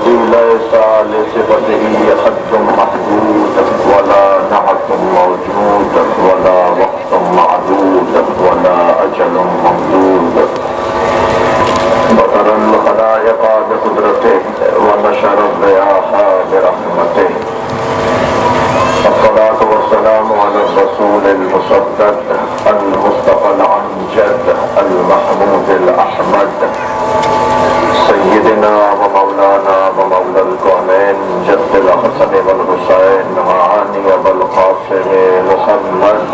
الذي ليس لصفته خد محدود ولا نعت موجود ولا وقت معدود ولا أجل ممدود، بطر الخلائق بقدرته ونشر الرياح برحمته. الصلاة والسلام على الرسول المصدق المصطفى الأمجد المحمود الأحمد سيدنا ومولانا ومولى الكونين جد الحسن والحسين معاني والقاسم محمد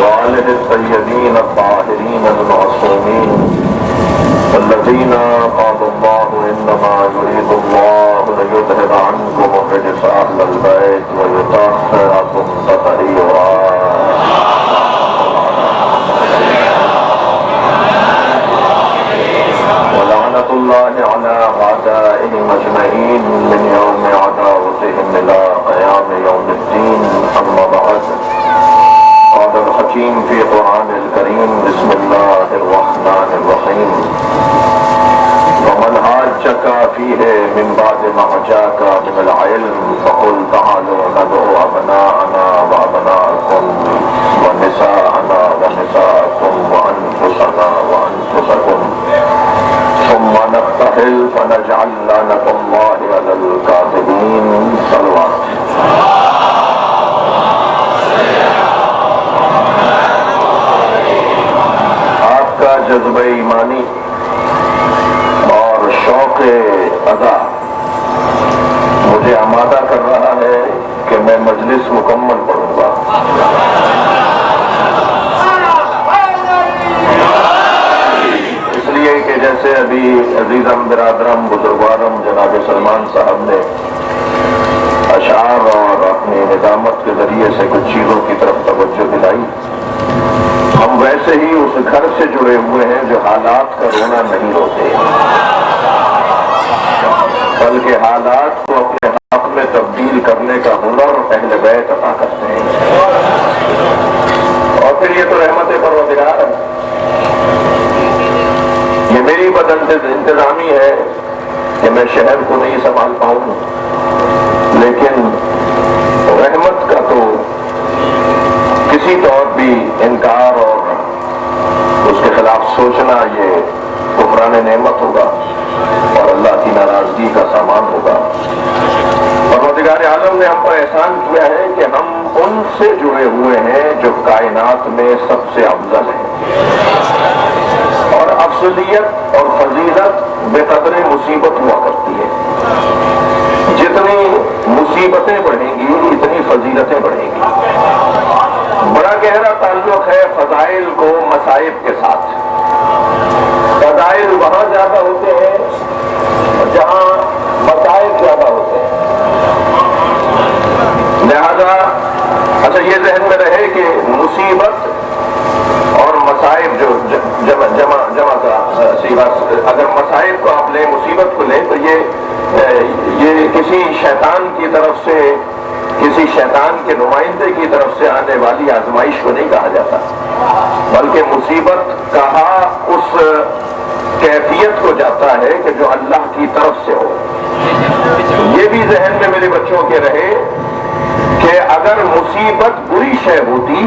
وآله الطيبين الطاهرين المعصومين الذين قال الله إنما يريد الله ليذهب عنكم الرجس أهل البيت ويطهركم تطهيرا. ولعنة الله على أعدائهم أجمعين من يوم عداوتهم إلى قيام يوم الدين. أما بعد، قال الحكيم في قرآن الكريم: بسم الله الرحمن الرحيم. ومن حاجك فيه من بعد ما جاءك من العلم فقل تعالوا ندعو أبناءنا وأبناءكم ونساءنا ونساءكم وأنفسنا وأنفسكم ثم نبتهل فنجعل لعنة الله على الكاذبين. صلوات. آپ کا جذبہ ایمانی اور شوق ادا مجھے آمادہ کر رہا ہے کہ میں مجلس مکمل پڑھوں گا. اس لیے کہ جیسے ابھی عزیزم برادرم بزرگوارم جناب سلمان صاحب نے اشعار اور اپنی ندامت کے ذریعے سے کچھ چیزوں کی طرف توجہ دلائی، ہم ویسے ہی اس گھر سے جڑے ہوئے ہیں جو حالات کا رونا نہیں روتے، بلکہ حالات کو اپنے حق میں تبدیل کرنے کا ہنر اہل بیت عطا کرتے ہیں. اور پھر یہ تو رحمت پروردگار ہے، یہ میری انتظامی ہے کہ میں شہر کو نہیں سنبھال پاؤں، لیکن رحمت کا تو کسی طور بھی انکار اور اس کے خلاف سوچنا یہ کفران نعمت ہوگا اور اللہ کی ناراضگی کا سامان ہوگا. پروردگار عالم نے ہم پر احسان کیا ہے کہ ہم ان سے جڑے ہوئے ہیں جو کائنات میں سب سے افضل ہیں، اور افضلیت اور فضیلت بے قدر مصیبت ہوا کرتی ہے. جتنی مصیبتیں بڑھیں گی اتنی فضیلتیں بڑھیں گی. بڑا گہرا تعلق ہے فضائل کو مصائب کے ساتھ. فضائل وہاں زیادہ ہوتے ہیں جہاں مصائب زیادہ ہوتے ہیں. لہذا اچھا یہ ذہن میں رہے کہ مصیبت اور مصائب جو جمع کا سیوا، اگر مصائب کو آپ لیں مصیبت کو لیں تو یہ کسی شیطان کی طرف سے، کسی شیطان کے نمائندے کی طرف سے آنے والی آزمائش کو نہیں کہا جاتا، بلکہ مصیبت کہا اس کیفیت کو جاتا ہے کہ جو اللہ کی طرف سے ہو. یہ بھی ذہن میں میرے بچوں کے رہے کہ اگر مصیبت بری شے ہوتی،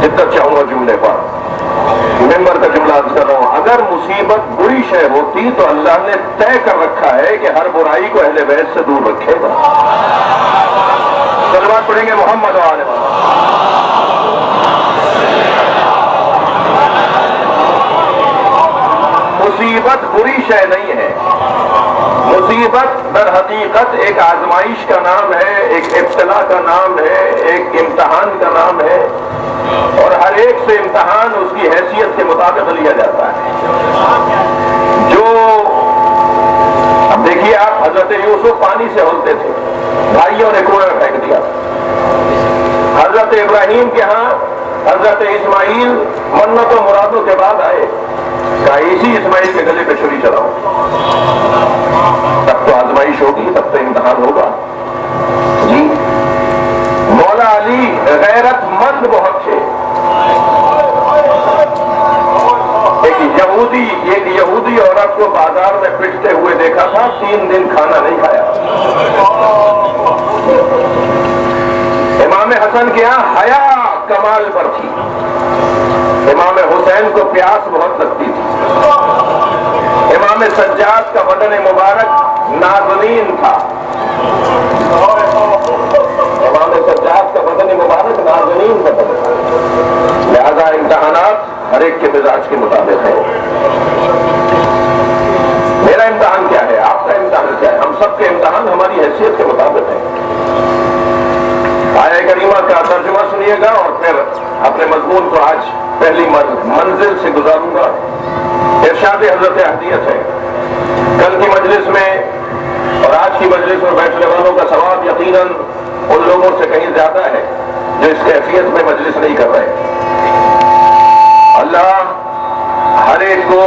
جتنا چاہوں گا جملے پر ممبر کا جملہ عرض کر رہا ہوں، اگر مصیبت بری شے ہوتی تو اللہ نے طے کر رکھا ہے کہ ہر برائی کو اہل بیت سے دور رکھے گا. صلوات پڑھیں گے محمد و آل محمد. مصیبت بری شے نہیں ہے. مصیبت در حقیقت ایک آزمائش کا نام ہے، ایک ابتلا کا نام ہے، ایک امتحان کا نام ہے، اور ہر ایک سے امتحان اس کی حیثیت کے مطابق لیا جاتا ہے. جو اب دیکھیے آپ، حضرت یوسف پانی سے ہولتے تھے، بھائیوں نے کنویں میں پھینک دیا. حضرت ابراہیم کے ہاں حضرت اسماعیل منت و مرادوں کے بعد آئے، کہا اسی اسماعیل کے گلے پہ چھری چلاؤ. تب تو آزمائش ہوگی، تب تو امتحان ہوگا. جی مولا علی غیرت مند بہت تھے، ایک یہودی عورت کو بازار میں پٹتے ہوئے دیکھا تھا، 3 دن کھانا نہیں کھایا۔ امام حسن کے یہاں حیا کمال پر تھی، امام حسین کو پیاس بہت لگتی تھی۔ امام سجاد کا بدن مبارک نازنین تھا، امام سجاد کا بدن مبارک نازنین بدن تھا، لہذا امتحانات ہر ایک کے مزاج کے مطابق ہے۔ میرا امتحان کیا ہے، آپ کا امتحان کیا ہے؟ ہم سب کے امتحان ہماری حیثیت کے مطابق ہے۔ آیہ کریمہ کا ترجمہ سنیے گا اور پھر اپنے مضمون کو آج پہلی منزل سے گزاروں گا۔ ارشاد حضرت اہدیت ہے، کل کی مجلس میں اور آج کی مجلس میں بیٹھنے والوں کا ثواب یقیناً ان لوگوں سے کہیں زیادہ ہے جو اس کیفیت میں مجلس نہیں کر رہے۔ اللہ ہر ایک کو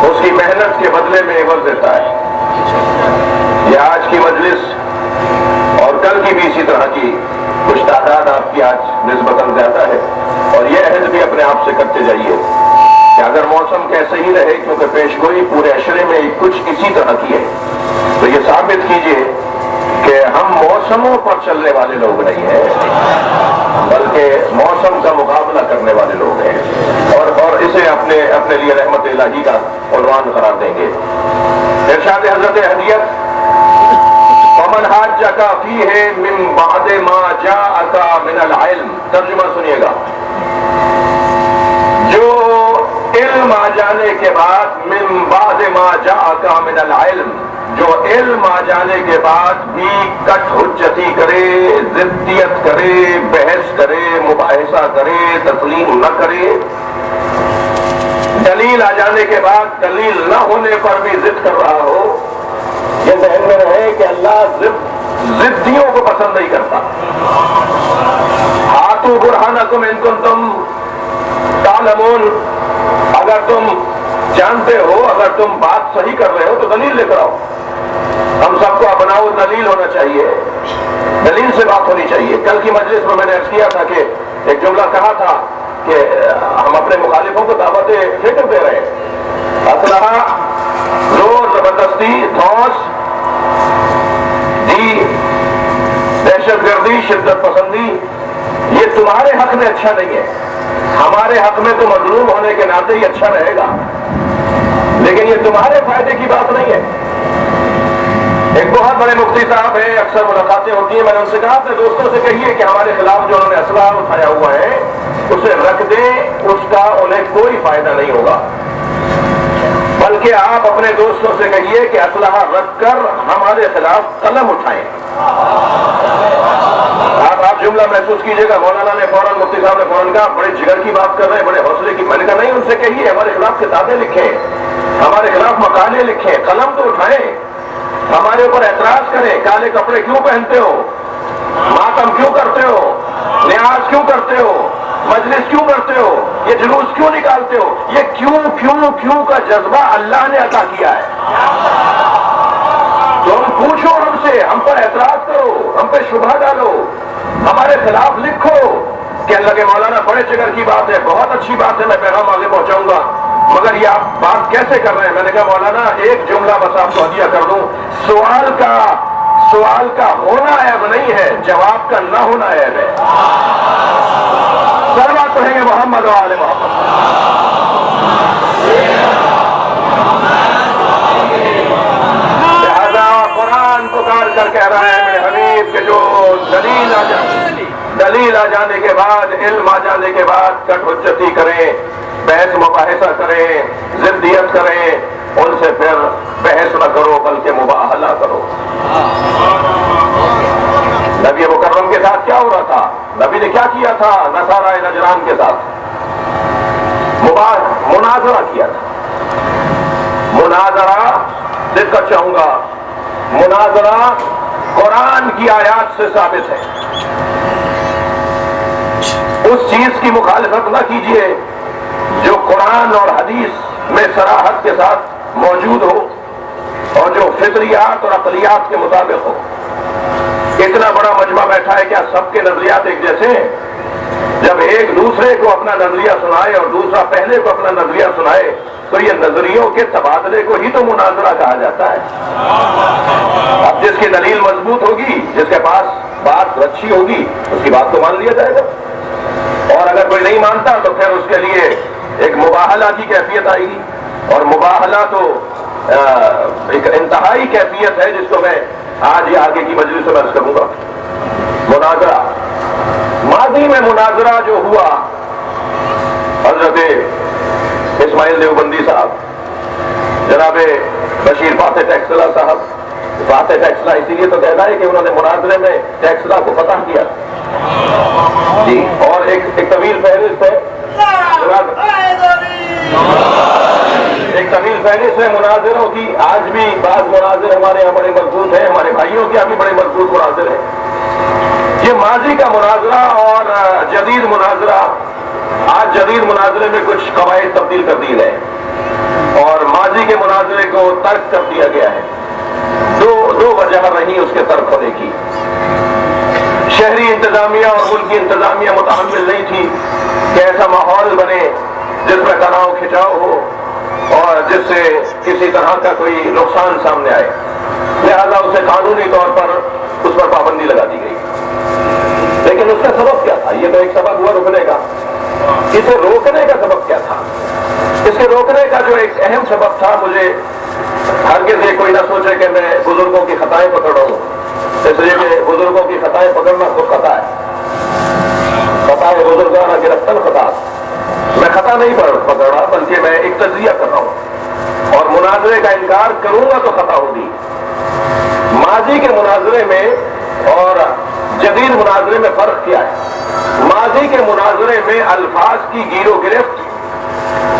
اس کی محنت کے بدلے میں عوض دیتا ہے۔ یہ آج کی مجلس اور کل کی بھی اسی طرح کی کچھ تعداد آپ کی آج نسبتاً زیادہ ہے، اور یہ عہد بھی اپنے آپ سے کرتے جائیے کہ اگر موسم کیسے ہی رہے، کیونکہ پیش گوئی پورے عشرے میں کچھ اسی طرح کی ہے، تو یہ ثابت کیجئے کہ ہم موسموں پر چلنے والے لوگ نہیں ہیں بلکہ موسم کا مقابلہ کرنے والے لوگ ہیں، اور اسے اپنے لیے رحمت الہی کا عنوان قرار دیں گے۔ ارشاد حضرت اہدیت، وَمَنْ حَاجَّكَ فِيهِ مِنْ بَعْدِ مَا جَاءَكَ مِنَ الْعِلْمِ، ترجمہ سنیے گا، جو علم آ جانے کے بعد من بعد ما جاءک من العلم، جو علم آ جانے کے بعد بھی کٹ حجتی کرے، ضدیت کرے، بحث کرے، مباحثہ کرے، تسلیم نہ کرے، دلیل آ جانے کے بعد دلیل نہ ہونے پر بھی ضد کر رہا ہو، یہ ذہن میں رہے کہ اللہ ضدیوں کو پسند نہیں کرتا۔ ہاتھوں برہانکم ان کنتم تعلمون، اگر تم جانتے ہو، اگر تم بات صحیح کر رہے ہو تو دلیل لے کر آؤ۔ ہم سب کو اپناؤ دلیل ہونا چاہیے، دلیل سے بات ہونی چاہیے۔ کل کی مجلس میں نے عرض کیا تھا کہ ایک جملہ کہا تھا کہ ہم اپنے مخالفوں کو دعوت فکر دے رہے ہیں، اسلحہ، زور، زبردستی، دھوس دی، دہشت گردی، شدت پسندی، یہ تمہارے حق میں اچھا نہیں ہے، ہمارے حق میں تو مظلوم ہونے کے ناطے ہی اچھا رہے گا، لیکن یہ تمہارے فائدے کی بات نہیں ہے۔ ایک بہت بڑے مفتی صاحب ہیں، اکثر ملاقاتیں ہوتی ہیں، میں نے ان سے کہا اپنے دوستوں سے کہیے کہ ہمارے خلاف جو انہوں نے اسلحہ اٹھایا ہوا ہے اسے رکھ دیں، اس کا انہیں کوئی فائدہ نہیں ہوگا، بلکہ آپ اپنے دوستوں سے کہیے کہ اسلحہ رکھ کر ہمارے خلاف قلم اٹھائیں۔ آپ جملہ محسوس کیجئے گا، مولانا نے فوراً، مفتی صاحب نے فوراً کہا بڑے جگر کی بات کر رہے ہیں، بڑے حوصلے کی۔ میں نے کہا نہیں، ان سے کہیے ہمارے خلاف کتابیں لکھیں، ہمارے خلاف مقالے لکھیں، قلم تو اٹھائیں، ہمارے اوپر اعتراض کریں، کالے کپڑے کیوں پہنتے ہو، ماتم کیوں کرتے ہو، نیاز کیوں کرتے ہو، مجلس کیوں کرتے ہو، یہ جلوس کیوں نکالتے ہو، یہ کیوں کا جذبہ اللہ نے عطا کیا ہے۔ تو ہم پوچھو ہم سے، ہم پر اعتراض کرو، ہم پہ شبہ ڈالو، ہمارے خلاف لکھو کہ اللہ کے مولانا بڑے جگر کی بات ہے، بہت اچھی بات ہے، میں پیغام آگے پہنچاؤں گا، مگر یہ آپ بات کیسے کر رہے ہیں؟ میں نے کہا مولانا ایک جملہ بس آپ کو ہدیہ کر دوں، سوال کا ہونا عیب نہیں ہے، جواب کا نہ ہونا عیب ہے۔ سلوات پڑھیں گے محمد و آل محمد۔ لہذا قرآن پکار کر کہہ رہا ہے میرے حبیب کہ جو دلیل آ جانے کے بعد، علم آ جانے کے بعد کٹ حجتی کریں، بحث مباحثہ کریں، ضدیت کریں، ان سے پھر بحث نہ کرو بلکہ مباہلہ کرو۔ نبی مکرم کے ساتھ کیا ہو رہا تھا؟ نبی نے کیا کیا تھا نصارہ نجران کے ساتھ؟ مناظرہ کیا تھا۔ مناظرہ، دقت چاہوں گا، مناظرہ قرآن کی آیات سے ثابت ہے۔ اس چیز کی مخالفت نہ کیجیے جو قرآن اور حدیث میں صراحت کے ساتھ موجود ہو اور جو فطریات اور عقلیات کے مطابق ہو۔ اتنا بڑا مجمع بیٹھا ہے، کیا سب کے نظریات ایک جیسے ہیں؟ جب ایک دوسرے کو اپنا نظریہ سنائے اور دوسرا پہلے کو اپنا نظریہ سنائے تو یہ نظریوں کے تبادلے کو ہی تو مناظرہ کہا جاتا ہے۔ اب جس کی دلیل مضبوط ہوگی، جس کے پاس بات اچھی ہوگی، اس کی بات کو مان لیا جائے گا، اور اگر کوئی نہیں مانتا تو پھر اس کے لیے ایک مباہلہ کی کیفیت آئے گی، اور مباہلہ تو ایک انتہائی کیفیت ہے جس کو میں آج ہی آگے کی مجلس میں عرض کروں گا۔ مناظرہ، ماضی میں مناظرہ جو ہوا، حضرت اسماعیل دیوبندی صاحب، جناب بشیر فاتح ٹیکسلا صاحب، فاتح ٹیکسلا اسی لیے تو کہنا ہے کہ انہوں نے مناظرے میں ٹیکسلا کو فتح کیا جی، اور ایک طویل فہرست ہے، ایک طویل فہرست ہے مناظروں کی۔ آج بھی بعض مناظر ہمارے یہاں بڑے مضبوط ہیں، ہمارے بھائیوں کے یہاں بھی بڑے مضبوط مناظر ہیں۔ یہ ماضی کا مناظرہ اور جدید مناظرہ، آج جدید مناظرے میں کچھ قواعد تبدیل کر دی گئے اور ماضی کے مناظرے کو ترک کر دیا گیا ہے۔ دو وجہ رہی اس کے ترک ہونے کی۔ شہری انتظامیہ اور ملکی انتظامیہ متحمل نہیں تھی کہ ایسا ماحول بنے جس میں تناؤ کھچاؤ ہو اور جس سے کسی طرح کا کوئی نقصان سامنے آئے، لہذا اسے قانونی طور پر اس پر پابندی لگا دی گئی۔ لیکن اس کا سبب کیا تھا؟ یہ تو ایک سبب ہوا روکنے کا۔ اسے روکنے کا سبب کیا تھا؟ اس کے روکنے کا جو ایک اہم سبب تھا، مجھے ہرگز یہ کوئی نہ سوچے کہ میں بزرگوں کی خطائیں پکڑ رہا ہوں، اس لیے کہ بزرگوں کی خطائیں پکڑنا خود خطا ہے، خطا ہے بزرگانہ گرفتن خطا۔ میں خطا نہیں پکڑ رہا، بلکہ میں ایک تجزیہ کر رہا ہوں، اور مناظرے کا انکار کروں گا تو خطا ہوگی۔ ماضی کے مناظرے میں اور جدید مناظرے میں فرق کیا ہے؟ ماضی کے مناظرے میں الفاظ کی گیر و گرفت،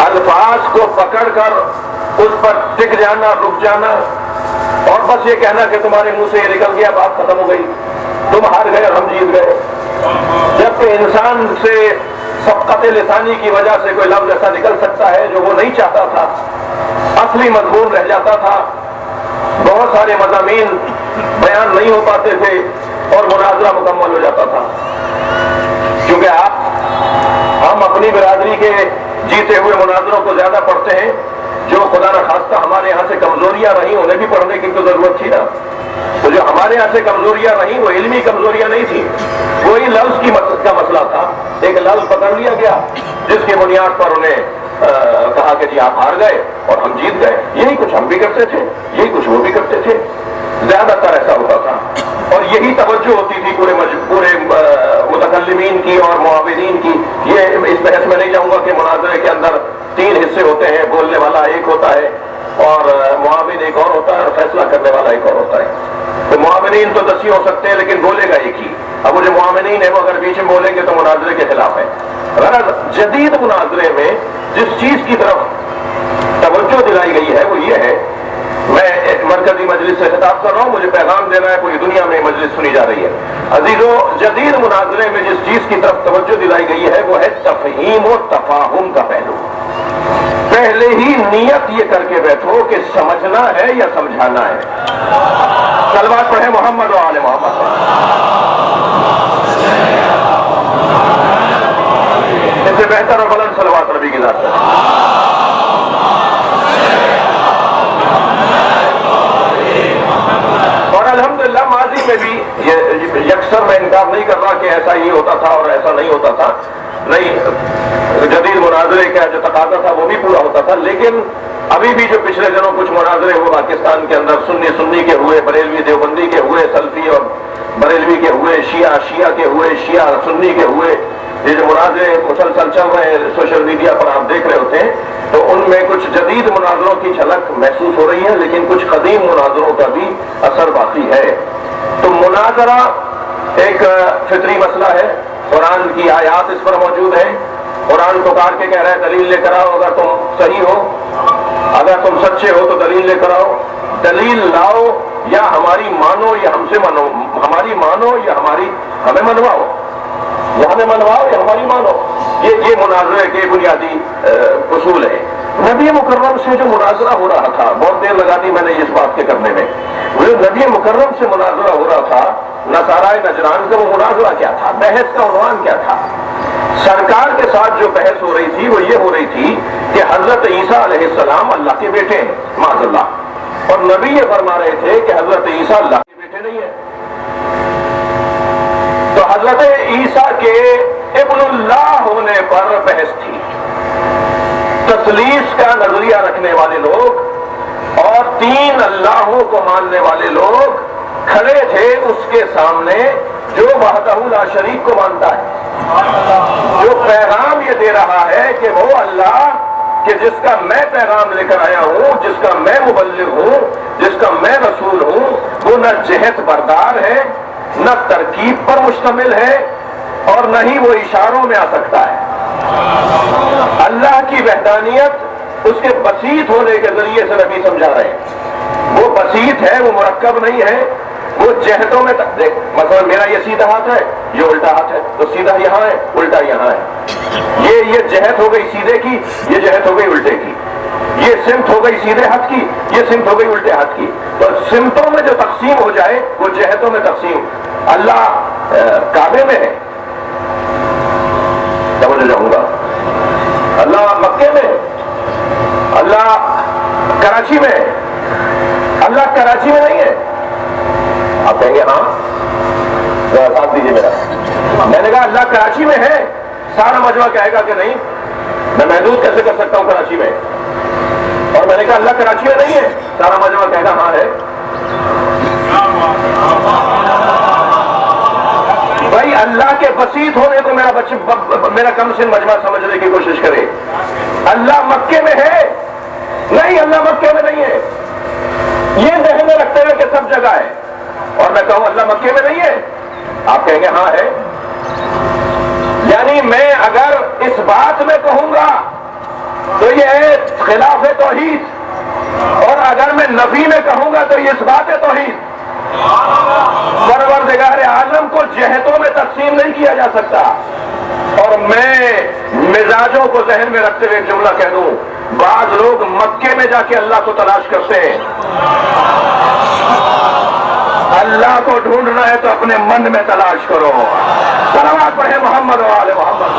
الفاظ کو پکڑ کر اس پر ٹک جانا، رک جانا، اور بس یہ کہنا کہ تمہارے منہ سے یہ نکل گیا، بات ختم ہو گئی، تم ہار گئے اور ہم جیت گئے۔ جبکہ انسان سے سبقت لسانی کی وجہ سے کوئی لفظ ایسا نکل سکتا ہے جو وہ نہیں چاہتا تھا، اصلی مضمون رہ جاتا تھا، بہت سارے مضامین بیان نہیں ہو پاتے تھے اور مناظرہ مکمل ہو جاتا تھا۔ کیونکہ ہم اپنی برادری کے جیتے ہوئے مناظروں کو زیادہ پڑھتے ہیں، جو خدا نہ خواستہ ہمارے یہاں سے کمزوریاں رہیں انہیں بھی پڑھنے کی تو ضرورت تھی نا۔ تو جو ہمارے یہاں سے کمزوریاں رہیں وہ علمی کمزوریاں نہیں تھی، کوئی لفظ کا مسئلہ تھا، ایک لفظ پکڑ لیا گیا جس کی بنیاد پر انہیں کہا کہ جی آپ ہار گئے اور ہم جیت گئے۔ یہی کچھ ہم بھی کرتے تھے، یہی کچھ وہ بھی کرتے تھے، زیادہ تر ایسا ہوتا تھا، اور یہی توجہ ہوتی تھی پورے متکلمین کی اور معاونین کی۔ یہ اس بحث میں نہیں جاؤں گا کہ مناظرے کے اندر 3 حصے ہوتے ہیں، بولنے والا ایک ہوتا ہے اور معاون ایک اور ہوتا ہے اور فیصلہ کرنے والا ایک اور ہوتا ہے۔ تو معاونین تو 10 ہو سکتے ہیں لیکن بولے گا ایک ہی۔ اب وہ جو معاونین ہیں وہ اگر بیچ میں بولیں گے تو مناظرے کے خلاف ہے۔ غرض جدید مناظرے میں جس چیز کی طرف توجہ دلائی گئی ہے وہ یہ ہے، میں ایک مرکزی مجلس سے خطاب کر رہا ہوں، مجھے پیغام دینا ہے، پوری دنیا میں مجلس سنی جا رہی ہے۔ عزیزو، جدید مناظرے میں جس چیز کی طرف توجہ دلائی گئی ہے وہ ہے تفہیم و تفاہم کا پہلو۔ پہلے ہی نیت یہ کر کے بیٹھو کہ سمجھنا ہے یا سمجھانا ہے۔ صلوات پڑھیں محمد و آل محمد۔ اس سے بہتر اور بلند صلوات نبی کی ذات ہے۔ اور الحمدللہ ماضی میں بھی یہ یکسر میں انکار نہیں کر رہا کہ ایسا ہی ہوتا تھا اور ایسا نہیں ہوتا تھا، نہیں، جدید مناظرے کا جو تقاضا تھا وہ بھی پورا ہوتا تھا، لیکن ابھی بھی جو پچھلے دنوں کچھ مناظرے ہوئے پاکستان کے اندر، سنی کے ہوئے، بریلوی دیوبندی کے ہوئے، سلفی اور بریلوی کے ہوئے، شیعہ کے ہوئے، شیعہ سنی کے ہوئے، یہ جو مناظرے مسلسل چل رہے ہیں سوشل میڈیا پر آپ دیکھ رہے ہوتے ہیں، تو ان میں کچھ جدید مناظروں کی جھلک محسوس ہو رہی ہے، لیکن کچھ قدیم مناظروں کا بھی اثر باقی ہے۔ تو مناظرہ ایک فطری مسئلہ ہے، قرآن کی آیات اس پر موجود ہیں، قرآن پکار کے کہہ رہا ہے دلیل لے کر آؤ، اگر تم صحیح ہو، اگر تم سچے ہو تو دلیل لے کر آؤ، دلیل لاؤ، یا ہماری مانو یا ہم سے منو، ہماری مانو یا ہمیں منواؤ، یا ہمیں منواؤ یا ہماری مانو۔ یہ مناظرے کے بنیادی اصول ہیں۔ نبی مکرم سے جو مناظرہ ہو رہا تھا، بہت دیر لگا دی میں نے اس بات کے کرنے میں، وہ نبی مکرم سے مناظرہ ہو رہا تھا، نصارہ نجران کا وہ مناظرہ کیا تھا، بحث کا عنوان کیا تھا؟ سرکار کے ساتھ جو بحث ہو رہی تھی وہ یہ ہو رہی تھی کہ حضرت عیسیٰ علیہ السلام اللہ کے بیٹے ہیں معاذ اللہ، اور نبی یہ فرما رہے تھے کہ حضرت عیسیٰ اللہ کے بیٹے نہیں ہیں۔ تو حضرت عیسیٰ کے ابن اللہ ہونے پر بحث تھی۔ تثلیث کا نظریہ رکھنے والے لوگ اور تین اللہوں کو ماننے والے لوگ کھڑے تھے اس کے سامنے جو وحدہ لا شریک کو مانتا ہے، جو پیغام یہ دے رہا ہے کہ وہ اللہ کہ جس کا میں پیغام لے کر آیا ہوں، جس کا میں مبلغ ہوں، جس کا میں رسول ہوں، وہ نہ جہت بردار ہے، نہ ترکیب پر مشتمل ہے، اور نہ ہی وہ اشاروں میں آ سکتا ہے۔ اللہ کی وحدانیت اس کے بسیط ہونے کے ذریعے سے نبی سمجھا رہے ہیں۔ وہ بسیط ہے، وہ مرکب نہیں ہے، وہ جہتوں میں دیکھ، مثلا میرا یہ سیدھا ہاتھ ہے، یہ الٹا ہاتھ ہے، تو سیدھا یہاں ہے، الٹا یہاں ہے۔ یہ جہت ہو گئی سیدھے کی، یہ جہت ہو گئی الٹے کی، یہ سمت ہو گئی سیدھے ہاتھ کی، یہ سمت ہو گئی الٹے ہاتھ کی۔ تو سمتوں میں جو تقسیم ہو جائے وہ جہتوں میں تقسیم۔ اللہ کعبے میں ہے، سمجھ جاؤں گا، اللہ مکے میں ہے، اللہ کراچی میں ہے، اللہ کراچی میں نہیں ہے۔ آپ کہیں گے ہاں، ساتھ دیجیے میرا۔ میں نے کہا اللہ کراچی میں ہے، سارا مجمع کہے گا کہ نہیں، میں محدود کیسے کر سکتا ہوں کراچی میں؟ اور میں نے کہا اللہ کراچی میں نہیں ہے، سارا مجمع کہے گا ہاں ہے۔ بھائی اللہ کے بسیط ہونے کو میرا کم سن مجمع سمجھنے کی کوشش کرے۔ اللہ مکے میں ہے، نہیں اللہ مکے میں نہیں ہے، یہ ذہن میں رکھتے ہوئے کہ سب جگہ ہے، اور میں کہوں اللہ مکے میں نہیں ہے، آپ کہیں گے ہاں ہے۔ یعنی میں اگر اس بات میں کہوں گا تو یہ ہے خلاف توحید، اور اگر میں نفی میں کہوں گا تو یہ اس بات توحید۔ پروردگار عالم کو جہتوں میں تقسیم نہیں کیا جا سکتا۔ اور میں مزاجوں کو ذہن میں رکھتے ہوئے جملہ کہہ دوں، بعض لوگ مکے میں جا کے اللہ کو تلاش کرتے ہیں۔ اللہ کو ڈھونڈنا ہے تو اپنے من میں تلاش کرو۔ صلوات پڑھیں محمد و آل محمد۔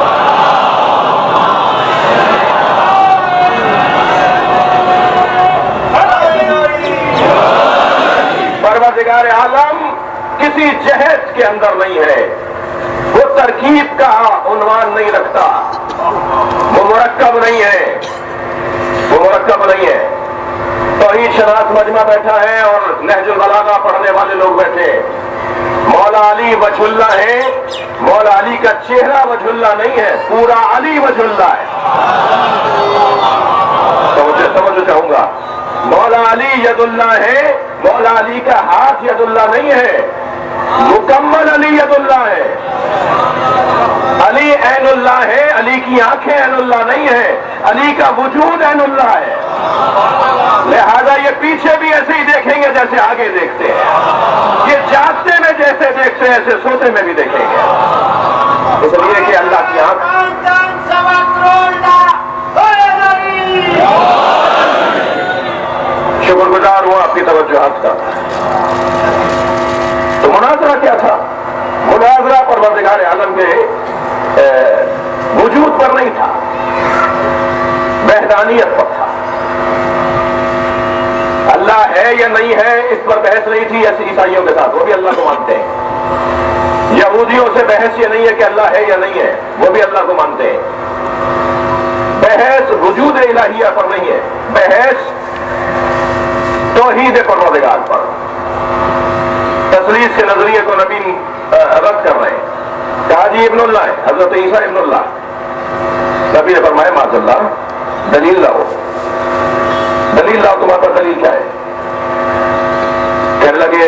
پروردگار عالم کسی جہت کے اندر نہیں ہے، وہ ترکیب کا عنوان نہیں رکھتا، وہ مرکب نہیں ہے، وہ مرکب نہیں ہے۔ توحید شناس مجمع بیٹھا ہے اور نہج البلاغہ پڑھنے والے لوگ بیٹھے۔ مولا علی وجہ اللہ ہے، مولا علی کا چہرہ وجہ اللہ نہیں ہے، پورا علی وجہ اللہ ہے۔ سمجھو چاہوں گا، مولا علی ید اللہ ہے، مولا علی کا ہاتھ ید اللہ نہیں ہے، مکمل علی ید اللہ ہے۔ علی عین اللہ ہے، علی کی آنکھیں عین اللہ نہیں ہے، علی کا وجود عین اللہ ہے۔ لہذا یہ پیچھے بھی ایسے ہی دیکھیں گے جیسے آگے دیکھتے ہیں، یہ جاگتے میں جیسے دیکھتے ہیں ایسے سوتے میں بھی دیکھیں گے، اس لیے کہ اللہ کی آنکھ۔ شکر گزار ہوں آپ کی توجہات کا۔ تو مناظرہ کیا تھا؟ مناظرہ پروردگار عالم کے وجود پر نہیں تھا، وحدانیت پر تھا۔ اللہ ہے یا نہیں ہے اس پر بحث نہیں تھی ایسے عیسائیوں کے ساتھ، وہ بھی اللہ کو مانتے ہیں۔ یہودیوں سے بحث یہ نہیں ہے کہ اللہ ہے یا نہیں ہے، وہ بھی اللہ کو مانتے ہیں۔ بحث وجود الہیہ پر نہیں ہے، بحث توحید پروردگار پر۔ تثلیث کے نظریے کو نبی رد کر رہے ہیں، کہا جی ابن اللہ ہے، حضرت عیسیٰ ابن اللہ۔ نبی نے فرمایا معاذ اللہ، دلیل لاؤ، دلیل لاؤ، تمہارے پاس دلیل کیا ہے؟ کہنے لگے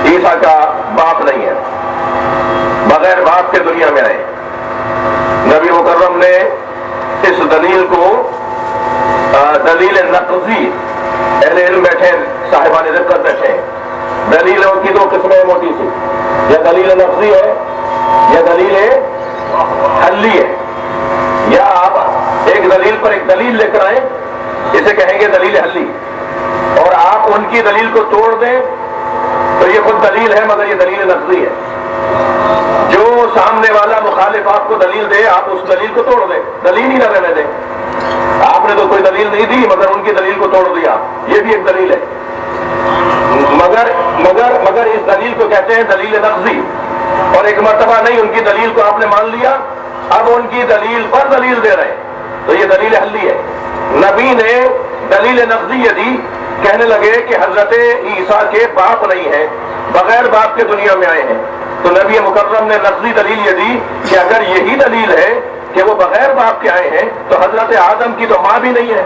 عیسیٰ کا باپ نہیں ہے، بغیر باپ کے دنیا میں آئے۔ نبی مکرم نے اس دلیل کو دلیل نقضی، اہل علم بیٹھے، صاحبان دقت بیٹھے، دلیلوں کی دو قسمیں موٹی سی، یا دلیل نقضی ہے یا دلیل حلی ہے۔ یا آپ ایک دلیل پر ایک دلیل لے کر آئیں، اسے کہیں گے دلیل حلی، اور آپ ان کی دلیل کو توڑ دیں تو یہ خود دلیل ہے مگر یہ دلیل نقضی ہے۔ جو سامنے والا مخالف آپ کو دلیل دے آپ اس دلیل کو توڑ دیں، دلیل ہی نہ رہنے دیں۔ آپ نے تو کوئی دلیل نہیں دی مگر ان کی دلیل کو توڑ دیا، یہ بھی ایک دلیل ہے، مگر اس دلیل کو کہتے ہیں دلیل نقضی، اور ایک مرتبہ نہیں ان کی دلیل کو آپ نے مان لیا، اب ان کی دلیل پر دلیل دے رہے ہیں، تو یہ دلیل حلی ہے۔ نبی نے دلیل نقضی یہ دی، کہنے لگے کہ حضرت عیسیٰ کے باپ نہیں ہیں، بغیر باپ کے دنیا میں آئے ہیں، تو نبی مکرم نے نقضی دلیل یہ دی کہ اگر یہی دلیل ہے کہ وہ بغیر باپ کے آئے ہیں تو حضرت آدم کی تو ماں بھی نہیں ہے،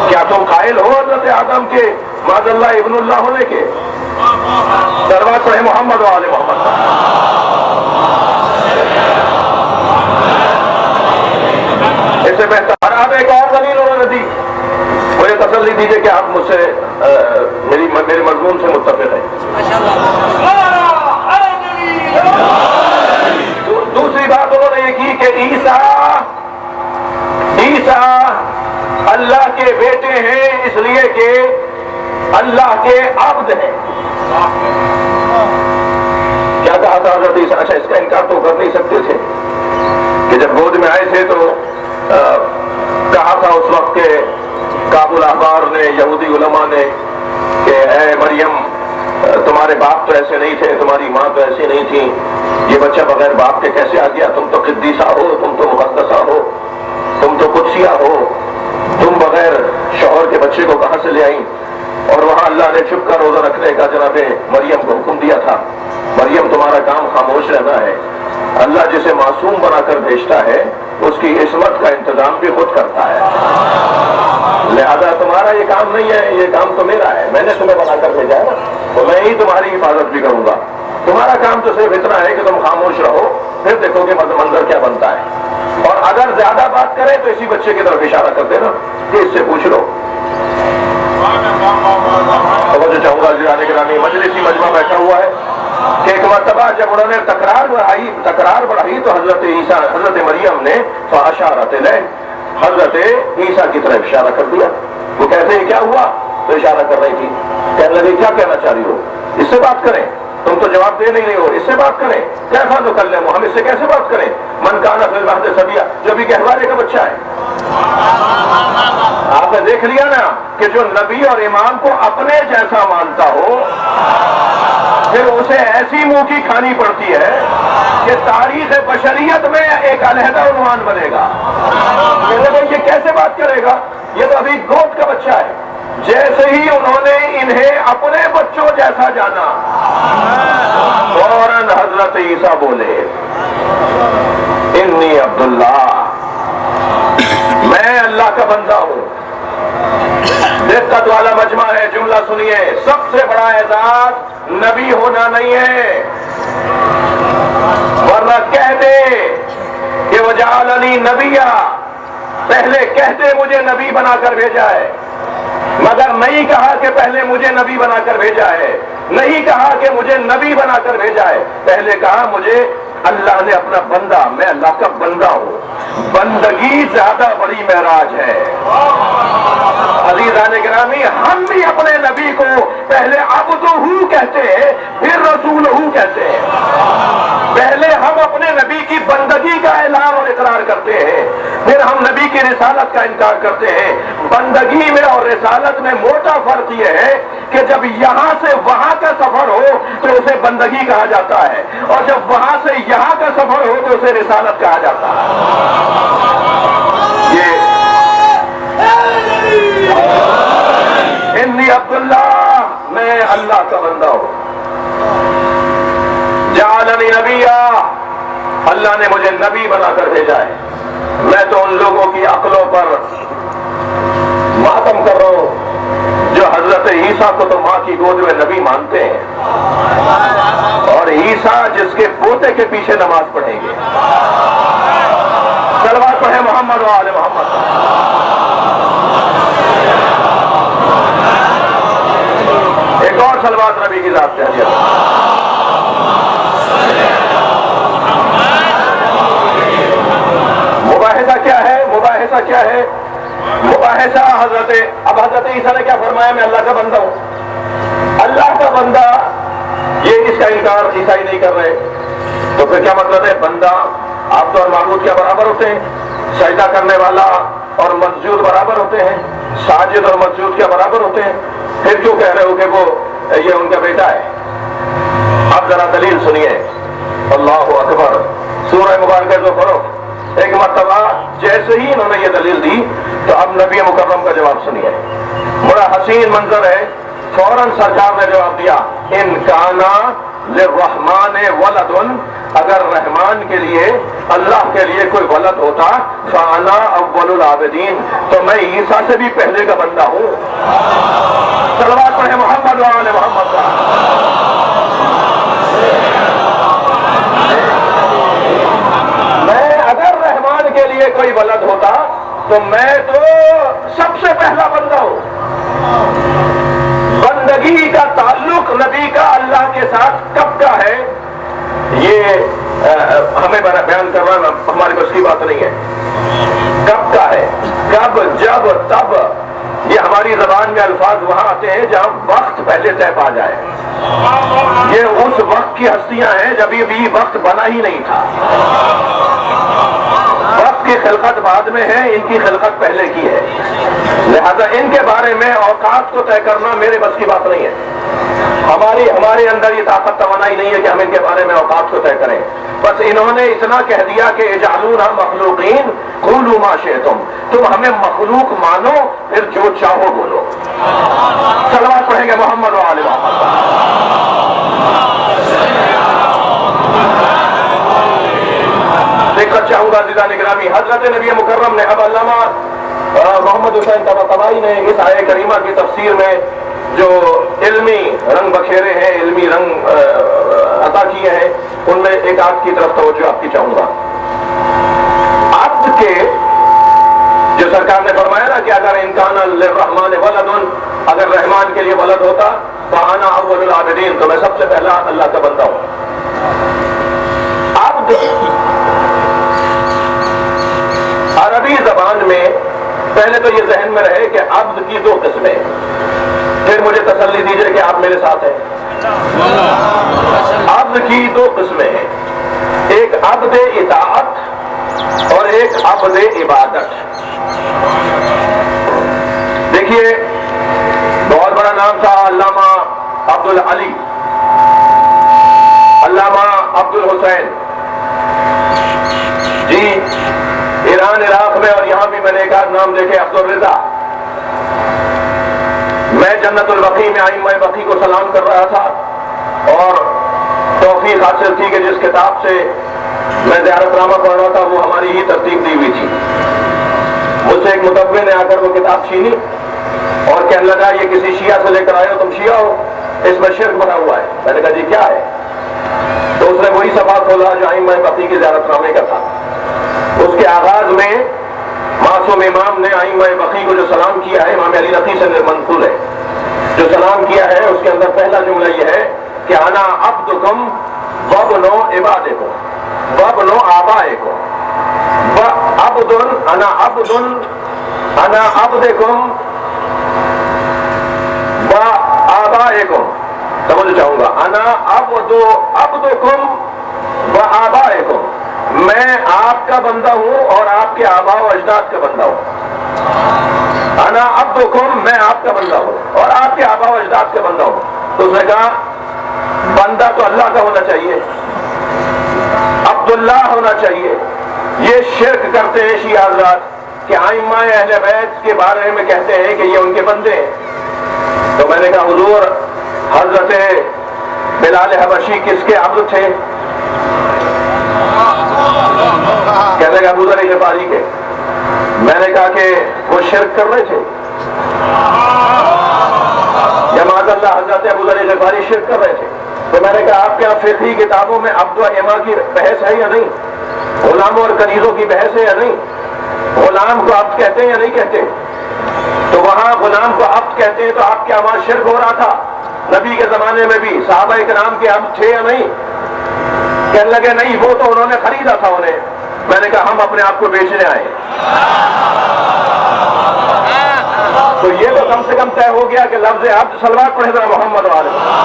کیا تم قائل ہو حضرت آدم کے معاذ اللہ ابن اللہ ہونے کے؟ صلوات پڑھیں محمد و آل محمد۔ اس سے بہتر آپ ایک اور دلیل انہوں نے دی، مجھے تسلی دیجیے کہ آپ مجھ سے میرے مضمون سے متفق ہیں۔ دوسری بات انہوں نے یہ کی کہ عیسیٰ اللہ کے بیٹے ہیں اس لیے کہ اللہ کے عبد ہیں۔ کیا کہا تھا حضرت عیسیٰ؟ اچھا اس کا انکار تو کر نہیں سکتے تھے کہ جب گود میں آئے تھے تو کہا تھا اس وقت کے کابل احبار نے، یہودی علماء نے کہ اے مریم تمہارے باپ تو ایسے نہیں تھے، تمہاری ماں تو ایسی نہیں تھی، یہ بچہ بغیر باپ کے کیسے آ گیا؟ تم تو قدیسہ ہو، تم تو مقدسہ ہو، تم تو قدسیہ ہو، تم بغیر شوہر کے بچے کو کہاں سے لے آئیں؟ اور وہاں اللہ نے چھپ کر روزہ رکھنے کا جناب مریم کو حکم دیا تھا، مریم تمہارا کام خاموش رہنا ہے۔ اللہ جسے معصوم بنا کر بھیجتا ہے اس کی عصمت کا انتظام بھی خود کرتا ہے، لہذا تمہارا یہ کام نہیں ہے، یہ کام تو میرا ہے، میں نے تمہیں بنا کر بھیجا ہے نا، تو میں ہی تمہاری حفاظت بھی کروں گا، تمہارا کام تو صرف اتنا ہے کہ تم خاموش رہو، پھر دیکھو کہ منظر کیا بنتا ہے، اور اگر زیادہ بات کرے تو اسی بچے کی طرف اشارہ کر دینا کہ اس سے پوچھ لو۔ توجہ چاہوں گا جانے کے نامی مجلسی مجمع بیٹھا ہوا ہے کہ ایک مرتبہ جب انہوں نے تکرار بڑھائی تو حضرت مریم نے فاشارت الیہ، حضرت عیسیٰ کی طرف اشارہ کر دیا۔ وہ کہتے ہیں کیا ہوا؟ تو اشارہ کر رہی تھی، کہنے لگی کیا کہنا چاہ رہی ہو؟ اس سے بات کریں، تم تو جواب دے نہیں رہے ہو، اس سے بات کریں، کیسا تو کر لیں، ہم اس سے کیسے بات کریں؟ من کان فی المہد صبیا، جو بھی گہوارے کا بچہ ہے۔ آپ نے دیکھ لیا نا کہ جو نبی اور امام کو اپنے جیسا مانتا ہو پھر اسے ایسی منہ کی کھانی پڑتی ہے کہ تاریخ بشریت میں ایک علیحدہ عنوان بنے گا۔ یہ کیسے بات کرے گا؟ یہ تو ابھی گود کا بچہ ہے۔ جیسے ہی انہوں نے انہیں اپنے بچوں جیسا جانا فوراً حضرت عیسیٰ بولے انی عبداللہ، میں اللہ کا بندہ ہوں۔ دقت والا مجمع ہے، جملہ سنیے، سب سے بڑا اعزاز نبی ہونا نہیں ہے، ورنہ کہہ دے کہ وجعلنی نبیا، پہلے کہتے مجھے نبی بنا کر بھیجا ہے، مگر نہیں کہا کہ پہلے مجھے نبی بنا کر بھیجا ہے، نہیں کہا کہ مجھے نبی بنا کر بھیجا ہے، پہلے کہا مجھے اللہ نے اپنا بندہ، میں اللہ کا بندہ ہوں۔ بندگی زیادہ بڑی معراج ہے۔ عزیزان گرامی، ہم بھی اپنے نبی کو پہلے عبدہ کہتے ہیں، پھر رسولہ کہتے ہیں۔ پہلے ہم اپنے نبی کی بندگی کا اعلان اور اقرار کرتے ہیں، پھر ہم نبی کی رسالت کا انکار کرتے ہیں۔ بندگی میں اور رسالت میں موٹا فرق یہ ہے کہ جب یہاں سے وہاں کا سفر ہو تو اسے بندگی کہا جاتا ہے، اور جب وہاں سے یہاں کا سفر ہو تو اسے رسالت کہا جاتا ہے۔ انی عبداللہ، میں اللہ کا بندہ ہوں۔ جعلنی نبیا، اللہ نے مجھے نبی بنا کر بھیجا ہے۔ میں تو ان لوگوں کی عقلوں پر ماتم کر رہا ہوں جو حضرت عیسیٰ کو تو ماں کی گود میں نبی مانتے ہیں، اور عیسیٰ جس کے پوتے کے پیچھے نماز پڑھیں گے۔ صلوات پڑھیں محمد و آل محمد۔ ایک اور صلوات نبی کی ذات پہ ہے۔ مباحثہ کیا ہے؟ مباحثہ کیا ہے؟ مباحثہ حضرت عیسیٰ نے کیا فرمایا؟ میں اللہ کا بندہ ہوں۔ اللہ کا بندہ یہ اس کا انکار عیسائی نہیں کر رہے، تو پھر کیا مطلب ہے؟ بندہ آپ تو اور معبود کیا برابر ہوتے ہیں؟ سجدہ کرنے والا اور مسجود برابر ہوتے ہیں؟ ساجد اور مسجود کیا برابر ہوتے ہیں؟ پھر کیوں کہہ رہے ہو کہ وہ یہ ان کا بیٹا ہے؟ اب ذرا دلیل سنیے۔ اللہ اکبر، سورہ مبارکہ زخرف، ایک مرتبہ جیسے ہی انہوں نے یہ دلیل دی تو اب نبی مکرم کا جواب سنیے، بڑا حسین منظر ہے۔ فوراً سرکار نے جواب دیا، ان کانا للرحمن ولد، اگر رحمان کے لیے، اللہ کے لیے کوئی ولد ہوتا فانا اول العابدین، تو میں عیسیٰ سے بھی پہلے کا بندہ ہوں۔ صلوات پڑھیں محمد و آل محمد کا۔ میں اگر رحمان کے لیے کوئی ولد ہوتا تو میں تو سب سے پہلا بندہ ہوں۔ بندگی کا تعلق نبی کا اللہ کے ساتھ کب کا ہے، یہ ہمیں بیان کرنا ہمارے بس کی بات نہیں ہے۔ کب کا ہے، کب، جب، تب، یہ ہماری زبان میں الفاظ وہاں آتے ہیں جہاں وقت پہلے طے پا جائے۔ یہ اس وقت کی ہستیاں ہیں جب یہ وقت بنا ہی نہیں تھا۔ وقت کی خلقت بعد میں ہے، ان کی خلقت پہلے کی ہے، لہذا ان کے بارے میں اوقات کو طے کرنا میرے بس کی بات نہیں ہے۔ ہمارے اندر یہ طاقت توانائی نہیں ہے کہ ہم ان کے بارے میں اوقات کو طے کریں۔ بس انہوں نے اتنا کہہ دیا کہ اجعلونا مخلوقین قولوا ما شئتم، تم ہمیں مخلوق مانو پھر جو چاہو بولو۔ صلوات پڑھیں گے محمد و آل محمد۔ دیکھنا چاہوں گا عزیزان گرامی، حضرت نبی مکرم نے، اب علامہ محمد حسین طباطبائی نے اس آیہ کریمہ کی تفسیر میں جو علمی رنگ بکھیرے ہیں، علمی رنگ عطا کیے ہیں، ان میں ایک آیت کی طرف توجہ آپ کی چاہوں گا۔ عبد کے جو سرکار نے فرمایا نا کہ اگر انکان للرحمن ولد، اگر رحمان کے لیے ولد ہوتا فانا اول العابدین، تو میں سب سے پہلا اللہ کا بندہ ہوں۔ عبد عربی زبان میں، پہلے تو یہ ذہن میں رہے کہ عبد کی دو قسمیں، پھر مجھے تسلی دیجئے کہ آپ میرے ساتھ ہیں۔ عبد کی دو قسمیں ہیں، ایک عبد اطاعت اور ایک عبد عبادت۔ دیکھیے، بہت بڑا نام تھا علامہ عبد العلی، علامہ عبد الحسین جی، ایران عراق میں، اور یہاں بھی میں نے ایک آدھ نام دیکھے، عبد الرضا۔ میں جنت البقیع میں ائمہ بقیع کو سلام کر رہا تھا اور توفیق حاصل تھی کہ جس کتاب سے میں زیارت نامہ پڑھ رہا تھا وہ ہماری ہی ترتیب دی ہوئی تھی۔ مجھ سے ایک متوع نے آ کر وہ کتاب چھینی اور کہنے لگا یہ کسی شیعہ سے لے کر آئے ہو، تم شیعہ ہو، اس میں شرک بنا ہوا ہے۔ میں نے کہا جی کیا ہے؟ تو اس نے وہی صفحہ کھولا جو ائمہ بقیع کی زیارت نامے کا تھا۔ اس کے آغاز میں معصوم امام نے ائمہ بقیع کو جو سلام کیا ہے، امام علی نقی سے منقول ہے، جو سلام کیا ہے اس کے اندر پہلا جملہ یہ ہے کہ انا عبدکم وابنو عبادکم وابنو آبائکم انا عبدکم و آبائکم۔ سمجھ چاہوں گا، انا عبدکم و آبائکم، میں آپ کا بندہ ہوں اور آپ کے آباء و اجداد کا بندہ ہوں۔ انا عبدکم، میں آپ کا بندہ ہوں اور آپ کے آباء و اجداد کا بندہ ہوں۔ تو اس نے کہا بندہ تو اللہ کا ہونا چاہیے، عبداللہ ہونا چاہیے۔ یہ شرک کرتے ہیں شیعہ حضرات کہ ائمہ اہل بیت کے بارے میں کہتے ہیں کہ یہ ان کے بندے ہیں۔ تو میں نے کہا حضور، حضرت بلال حبشی کس کے عبد تھے؟ کہنے لگا ابو ذر غفاری کے۔ میں نے کہا کہ وہ شرک کر رہے تھے یا معاذ اللہ حضرت ابو ذر غفاری شرک کر رہے تھے؟ تو میں نے کہا آپ کے یہاں فقہی کتابوں میں عبد و اما کی بحث ہے یا نہیں؟ غلاموں اور کنیزوں کی بحث ہے یا نہیں؟ غلام کو عبد کہتے ہیں یا نہیں کہتے؟ تو وہاں غلام کو عبد کہتے ہیں تو آپ کے وہاں شرک ہو رہا تھا نبی کے زمانے میں بھی؟ صحابہ کرام کے عبد تھے یا نہیں؟ کہنے لگے نہیں، وہ تو انہوں نے خریدا تھا انہیں۔ میں نے کہا ہم اپنے آپ کو بیچنے آئے۔ تو یہ تو کم سے کم طے ہو گیا کہ لفظ عبد، صلوات پڑھے ذرا محمد و آل محمد۔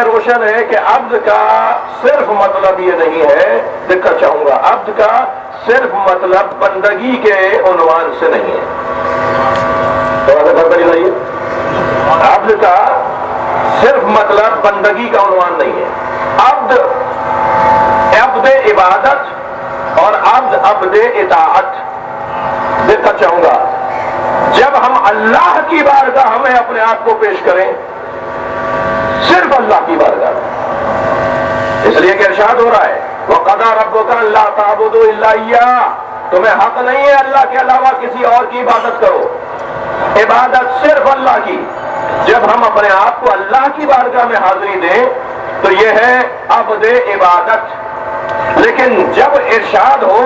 روشن ہے کہ عبد کا صرف مطلب یہ نہیں ہے، دقت چاہوں گا، عبد کا صرف مطلب بندگی کے عنوان سے نہیں ہے. عبد کا صرف مطلب بندگی کا عنوان نہیں ہے. عبد عبادت اور عبد اطاعت. دقت چاہوں گا، جب ہم اللہ کی بارگاہ ہمیں اپنے آپ کو پیش کریں، صرف اللہ کی بارگاہ میں، اس لیے کہ ارشاد ہو رہا ہے وَقَضَىٰ رَبُّكَ أَلَّا تَعْبُدُوا إِلَّا إِيَّاهُ، تمہیں حق نہیں ہے اللہ کے علاوہ کسی اور کی عبادت کرو. عبادت صرف اللہ کی. جب ہم اپنے آپ کو اللہ کی بارگاہ میں حاضری دیں تو یہ ہے عبد عبادت. لیکن جب ارشاد ہو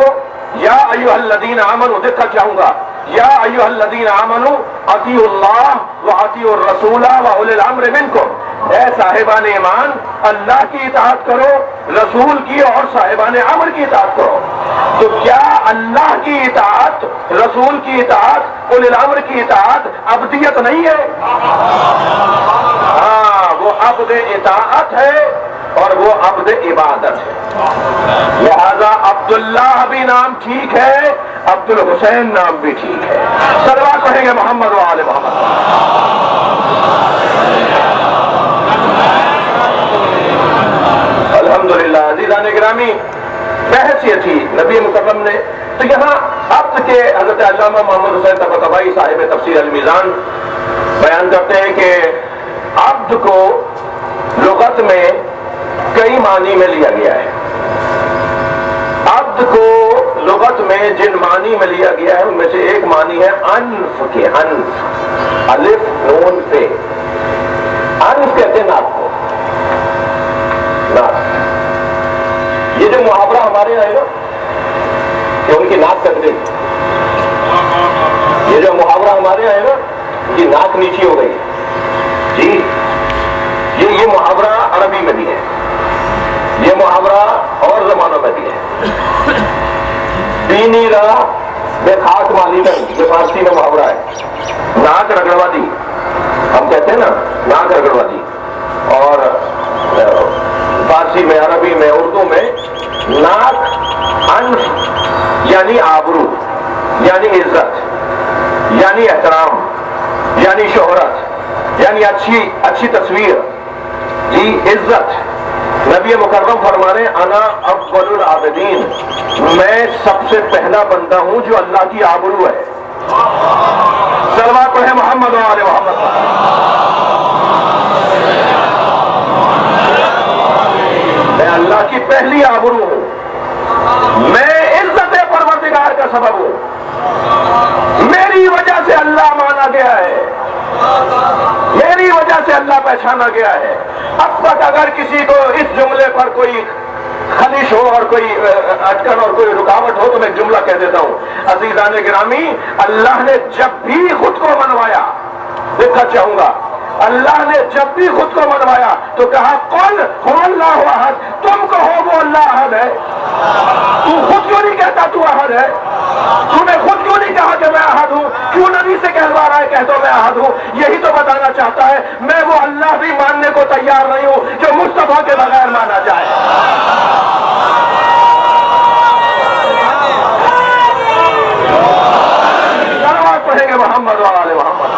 یا ایھا الذین آمنوا، دقت چاہوں گا، یا ایھا الذین آمنوا اطیعوا اللہ واطیعوا الرسول واولی الامر منکم، اے صاحبان ایمان اللہ کی اطاعت کرو، رسول کی اور صاحبان امر کی اطاعت کرو. تو کیا اللہ کی اطاعت، رسول کی اطاعت، اولی الامر کی اطاعت عبدیت نہیں ہے؟ ہاں، وہ عبد اطاعت ہے اور وہ عبد عبادت ہے. لہذا عبداللہ بھی نام ٹھیک ہے، عبد الحسین نام بھی ٹھیک ہے. صلوات پڑھیں گے محمد و آل محمد. الحمدللہ. عزیزان گرامی، بحث یہ تھی نبی مکرم نے، تو یہاں عبد کے حضرت علامہ محمد حسین طباطبائی صاحب تفسیر المیزان بیان کرتے ہیں کہ عبد کو لغت میں کئی معنی میں لیا گیا ہے. عبد کو لغت میں جن معنی میں لیا گیا ہے ان میں سے ایک معنی ہے انف کے. انف، الف نون پہ. انف کہتے ہیں ناک کو. ناک، یہ جو محاورہ ہمارے یہاں ہے نا کہ ان کی ناک کٹ گئی، یہ جو محاورہ ہمارے یہاں ہے نا کہ ناک نیچی ہو گئی، جی یہ محاورہ عربی میں بھی ہے، یہ محاورہ اور زمانوں میں بھی ہے. دینی راہ بے خاک مالیدن، یہ فارسی میں محاورہ ہے. ناک رگڑوا دی، ہم کہتے ہیں نا ناک رگڑوا دی. اور فارسی میں، عربی میں، اردو میں ناک، انف یعنی آبرو، یعنی عزت، یعنی احترام، یعنی شہرت، یعنی اچھی تصویر، جی عزت. نبی مکرم فرما رہے ہیں انا اول العابدین، میں سب سے پہلا بندہ ہوں جو اللہ کی آبرو ہے. صلوات پڑھیں محمد و آل محمد. میں اللہ کی پہلی آبرو ہوں، میں عزت پروردگار کا سبب ہوں. میری وجہ سے اللہ مانا گیا ہے، میری وجہ سے اللہ پہچانا گیا ہے. اب تک اگر کسی کو اس جملے پر کوئی خلش ہو اور کوئی اٹکن اور کوئی رکاوٹ ہو تو میں جملہ کہہ دیتا ہوں. عزیزان گرامی، اللہ نے جب بھی خود کو منوایا، دقت چاہوں گا، اللہ نے جب بھی خود کو منوایا تو کہا قل هو اللہ احد، تم کہو وہ اللہ احد ہے. تو خود کیوں نہیں کہتا تو احد ہے؟ تو نے خود کیوں نہیں کہا کہ میں احد ہوں؟ کیوں نبی سے کہلوا رہا ہے کہہ دو میں احد ہوں؟ یہی تو بتانا چاہتا ہے میں وہ اللہ بھی ماننے کو تیار نہیں ہوں جو مصطفیٰ کے بغیر مانا جائے. صلوات پڑھیں گے محمد و آل محمد.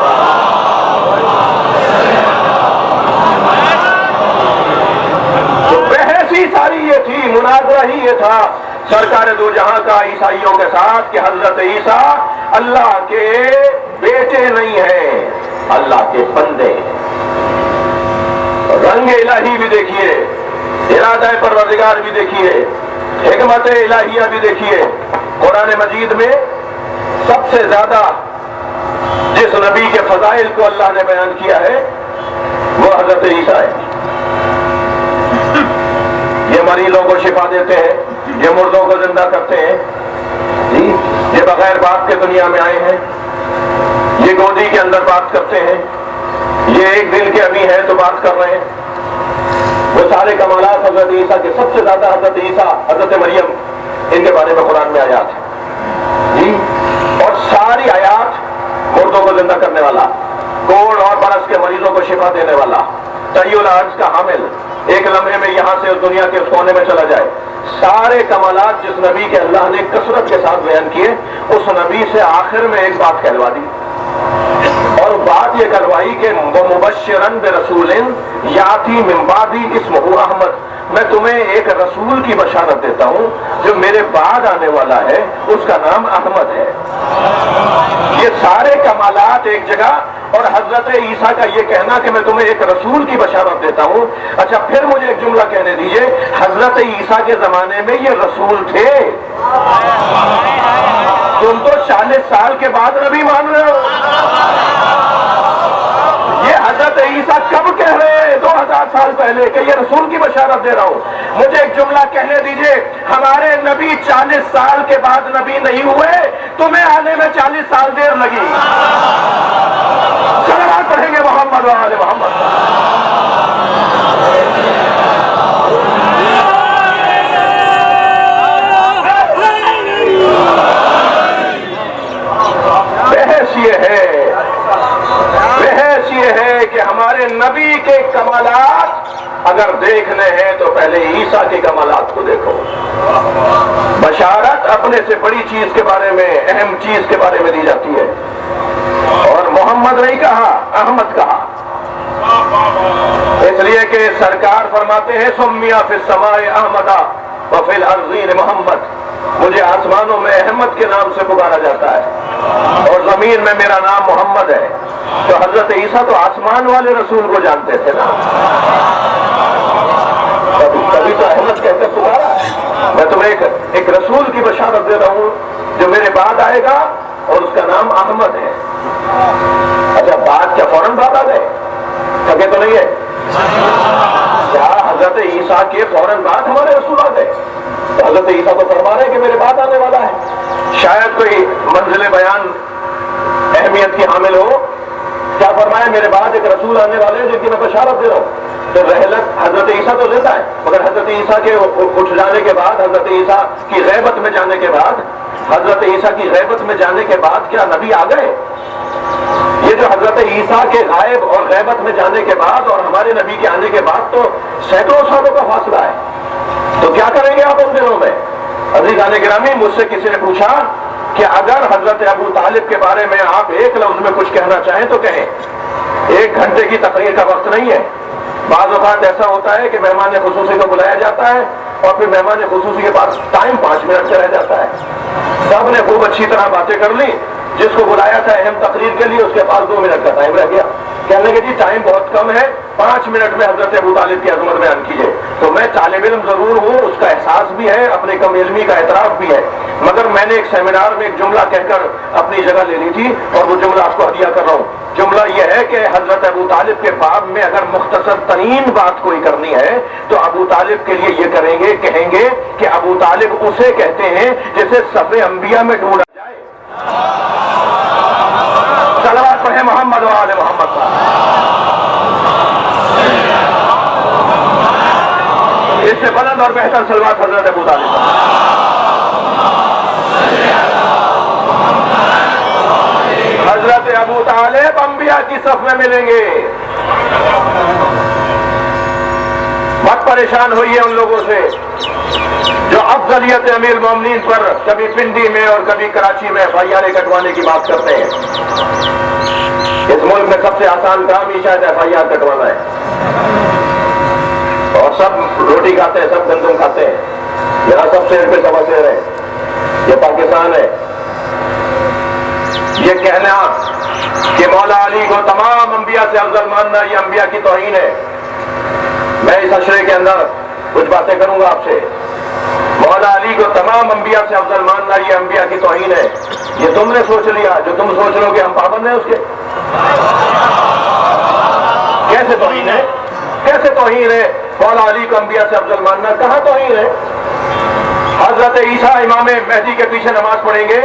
تو بحث ہی ساری یہ تھی، مناظرہ ہی یہ تھا سرکار دو جہاں کا عیسائیوں کے ساتھ کہ حضرت عیسیٰ اللہ کے بیٹے نہیں ہیں، اللہ کے بندے ہیں. رنگ الہی بھی دیکھیے، ارادہ پروردگار بھی دیکھیے، حکمت الہیہ بھی دیکھیے. قرآن مجید میں سب سے زیادہ جس نبی کے فضائل کو اللہ نے بیان کیا ہے وہ حضرت عیسیٰ ہے۔ یہ مریضوں کو شفا دیتے ہیں، یہ مردوں کو زندہ کرتے ہیں، جی یہ بغیر باپ کے دنیا میں آئے ہیں، یہ گودی کے اندر بات کرتے ہیں، یہ ایک دن کے ابھی ہیں تو بات کر رہے ہیں۔ وہ سارے کمالات حضرت عیسیٰ کے، سب سے زیادہ حضرت عیسیٰ، حضرت مریم، ان کے بارے میں قرآن میں آیات ہیں، جی اور ساری آیات مردوں کو زندہ کرنے والا، کوڑ اور برس کے مریضوں کو شفا دینے والا، طی العرض کا حامل، ایک لمحے میں یہاں سے اس دنیا کے اس کونے میں چلا جائے، سارے کمالات جس نبی کے اللہ نے کثرت کے ساتھ بیان کیے، اس نبی سے آخر میں ایک بات کہلوا دی، اور بات یہ کروائی کہ مبشرن برسول یاتی من بعدی اسمہ احمد، میں تمہیں ایک رسول کی بشارت دیتا ہوں جو میرے بعد آنے والا ہے، اس کا نام احمد ہے۔ یہ سارے کمالات ایک جگہ، اور حضرت عیسیٰ کا یہ کہنا کہ میں تمہیں ایک رسول کی بشارت دیتا ہوں۔ اچھا پھر مجھے ایک جملہ کہنے دیجئے، حضرت عیسیٰ کے زمانے میں یہ رسول تھے؟ تم تو 40 سال کے بعد نبی مان رہے ہو۔ یہ حضرت عیسیٰ کب کہہ رہے ہیں؟ 2000 سال پہلے کہ یہ رسول کی بشارت دے رہا ہوں۔ مجھے ایک جملہ کہنے دیجئے، ہمارے نبی 40 سال کے بعد نبی نہیں ہوئے، تمہیں آنے میں 40 سال دیر لگی۔ صلوات پڑھیں گے محمد و آل محمد۔ بحث یہ ہے کہ ہمارے نبی کے کمالات اگر دیکھنے ہیں تو پہلے عیسیٰ کے کمالات کو دیکھو۔ بشارت اپنے سے بڑی چیز کے بارے میں، اہم چیز کے بارے میں دی جاتی ہے، اور محمد نہیں کہا، احمد کہا، اس لیے کہ سرکار فرماتے ہیں سمیہ فی السماء احمدا وفی الارضین محمد، مجھے آسمانوں میں احمد کے نام سے پکارا جاتا ہے اور زمین میں میرا نام محمد ہے۔ تو حضرت عیسیٰ تو آسمان والے رسول کو جانتے تھے نا، کبھی تو احمد کہہ کر پکارا۔ میں تمہیں ایک رسول کی بشارت دے رہا ہوں جو میرے بعد آئے گا اور اس کا نام احمد ہے۔ اچھا بات کیا فوراً بعد آ گئے؟ تھکے تو نہیں ہے؟ کیا حضرت عیسیٰ کے فوراً بعد ہمارے رسول آ گئے؟ تو حضرت عیسیٰ تو فرما رہے ہیں کہ میرے بعد آنے والا ہے۔ شاید کوئی منزل بیان اہمیت کی حامل ہو، کیا فرمایا میرے بعد ایک رسول آنے والے ہیں جن کی میں بشارت دے رہا ہوں۔ تو رحلت حضرت عیسیٰ تو دیتا ہے، مگر حضرت عیسیٰ کے اٹھ جانے کے بعد، حضرت عیسیٰ کی غیبت میں جانے کے بعد، حضرت عیسیٰ کی غیبت میں جانے کے بعد کیا نبی آ گئے؟ یہ جو حضرت عیسیٰ کے غائب اور غیبت میں جانے کے بعد اور ہمارے نبی کے آنے کے بعد تو سینکڑوں سالوں کا فاصلہ ہے، تو کیا کریں گے آپ ان دنوں میں؟ عزیزان گرامی، مجھ سے کسی نے پوچھا کہ اگر حضرت ابو طالب کے بارے میں آپ ایک لفظ میں کچھ کہنا چاہیں تو کہیں۔ 1 گھنٹے کی تقریر کا وقت نہیں ہے۔ بعض اوقات ایسا ہوتا ہے کہ مہمان خصوصی کو بلایا جاتا ہے اور پھر مہمان خصوصی کے پاس ٹائم 5 منٹ سے رہ جاتا ہے۔ سب نے خوب اچھی طرح باتیں کر لی، جس کو بلایا تھا اہم تقریر کے لیے اس کے پاس 2 منٹ کا ٹائم رہ گیا، کہنے کہ جی ٹائم بہت کم ہے، 5 منٹ میں حضرت ابو طالب کی عظمت بیان کیجیے۔ تو میں طالب علم ضرور ہوں، اس کا احساس بھی ہے، اپنے کم علمی کا اعتراف بھی ہے، مگر میں نے ایک سیمینار میں ایک جملہ کہہ کر اپنی جگہ لے لی تھی اور وہ جملہ آپ کو ہدیہ کر رہا ہوں۔ جملہ یہ ہے کہ حضرت ابو طالب کے باب میں اگر مختصر ترین بات کوئی کرنی ہے تو ابو طالب کے لیے یہ کریں گے، کہیں گے کہ ابو طالب اسے کہتے ہیں جسے صف انبیاء میں ڈھونڈا جائے۔ صلوات پڑھیں محمد و آل محمد۔ اس سے بلند اور بہتر صلوات حضرت ابو طالب۔ حضرت ابو طالب انبیاء کی صف میں ملیں گے۔ مت پریشان ہوئیے ان لوگوں سے جو افضلیت امیر المومنین پر کبھی پنڈی میں اور کبھی کراچی میں FIR کٹوانے کی بات کرتے ہیں۔ اس ملک میں سب سے آسان کام ہی شاید FIR کٹوانا ہے، اور سب روٹی کھاتے ہیں، سب گندم کھاتے ہیں، یہاں سب شیر پہ سوا شیر ہے، یہ پاکستان ہے۔ یہ کہنا کہ مولا علی کو تمام انبیاء سے افضل ماننا یہ انبیاء کی توہین ہے۔ میں اس اشرے کے اندر کچھ باتیں کروں گا آپ سے۔ مولا علی کو تمام انبیاء سے افضل ماننا یہ انبیاء کی توہین ہے. یہ تم نے سوچ لیا، جو تم سوچ رہے ہو کہ ہم پابند ہیں اس کے. کیسے توہین ہے؟ کیسے توہین ہے مولا علی کو انبیاء سے افضل ماننا؟ کہاں توہین ہے؟ حضرت عیسیٰ امام مہدی کے پیچھے نماز پڑھیں گے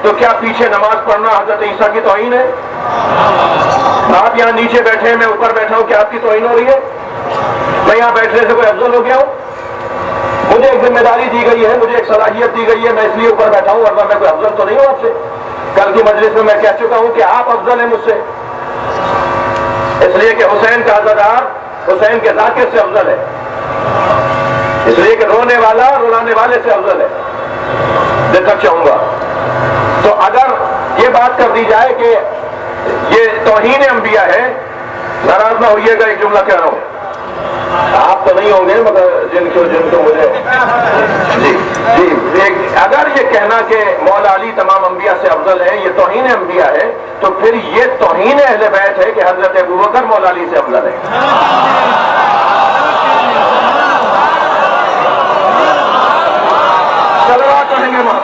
تو کیا پیچھے نماز پڑھنا حضرت عیسیٰ کی توہین ہے؟ آپ یہاں نیچے بیٹھے ہیں، میں اوپر بیٹھا ہوں، کیا آپ کی توہین ہو رہی ہے؟ میں یہاں بیٹھنے سے کوئی افضل ہو گیا ہوں؟ مجھے ایک ذمہ داری دی گئی ہے، مجھے ایک صلاحیت دی گئی ہے، میں اس لیے اوپر بیٹھا ہوں، ورنہ میں کوئی افضل تو نہیں ہوں آپ سے. کل کی مجلس میں کہہ چکا ہوں کہ آپ افضل ہیں مجھ سے، اس لیے کہ حسین کا عزادار حسین کے ذاکر سے افضل ہے، اس لیے کہ رونے والا رلانے والے سے افضل ہے. دیکھنا چاہوں گا تو اگر یہ بات کر دی جائے کہ یہ توہین انبیاء ہے، ناراض نہ ہوئیے گا، ایک جملہ کہہ رہا ہوں، آپ تو نہیں ہوں گے مگر جن کو مجھے جی اگر یہ کہنا کہ مولا علی تمام انبیاء سے افضل ہے یہ توہین انبیاء ہے، تو پھر یہ توہین اہل بیت ہے کہ حضرت ابوبکر مولا علی سے افضل ہے. صلوات کہیں گے وہاں.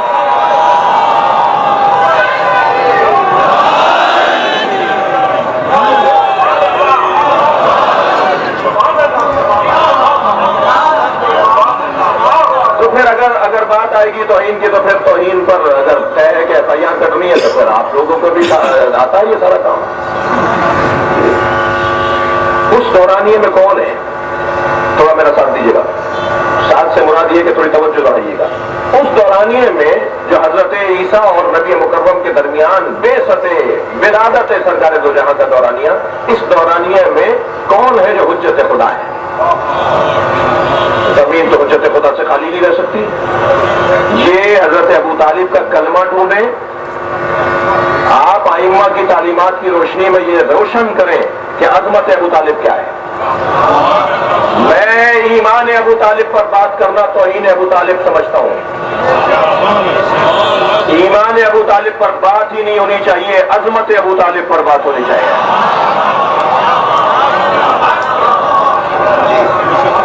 اگر بات آئے گی توہین کی تو پھر توہین پر اگر طے ہے کہ ایف آئی آر کرنی ہے تو پھر آپ لوگوں کو بھی آتا ہے یہ سارا کام. اس دورانیے میں کون ہے؟ تھوڑا میرا ساتھ دیجیے گا. ساتھ سے مراد یہ کہ تھوڑی توجہ بڑھائیے گا. اس دورانیے میں جو حضرت عیسیٰ اور نبی مکرم کے درمیان بے سطح ولادت سرکار دو جہاں کا دورانیہ، اس دورانیے میں کون ہے جو حجت خدا ہے؟ زمین تو حجت خدا سے خالی نہیں رہ سکتی. یہ حضرت ابو طالب کا کلمہ ڈھونڈیں، آپ ائمہ کی تعلیمات کی روشنی میں یہ روشن کریں کہ عظمت ابو طالب کیا ہے. میں ایمان ابو طالب پر بات کرنا توہین ابو طالب سمجھتا ہوں. ایمان ابو طالب پر بات ہی نہیں ہونی چاہیے، عظمت ابو طالب پر بات ہونی چاہیے.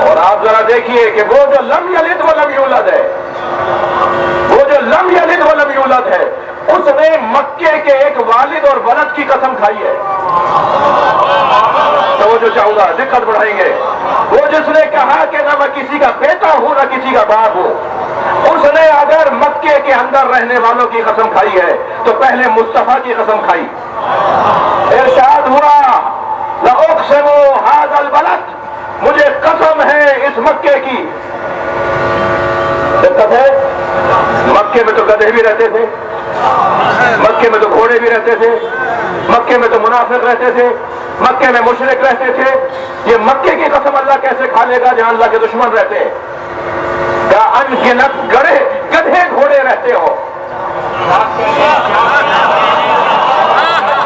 اور آپ ذرا دیکھیے کہ وہ جو لم یلد ولم یولد ہے، وہ جو لم یلد ولم یولد ہے، اس نے مکے کے ایک والد اور ولد کی قسم کھائی ہے. تو جو چاہوں گا دقت بڑھائیں گے. وہ جس نے کہا کہ نہ میں کسی کا بیٹا ہوں نہ کسی کا باپ ہوں، اس نے اگر مکے کے اندر رہنے والوں کی قسم کھائی ہے تو پہلے مصطفیٰ کی قسم کھائی. ارشاد ہوا لأقسم هذا البلد، مجھے قسم ہے اس مکے کی. دقت ہے، مکے میں تو گدھے بھی رہتے تھے، مکے میں تو گھوڑے بھی رہتے تھے، مکے میں تو منافق رہتے تھے، مکے میں مشرک رہتے تھے. یہ مکے کی قسم اللہ کیسے کھا لے گا جہاں اللہ کے دشمن رہتے ہیں؟ کیا ان گنت گدھے گھوڑے رہتے ہو،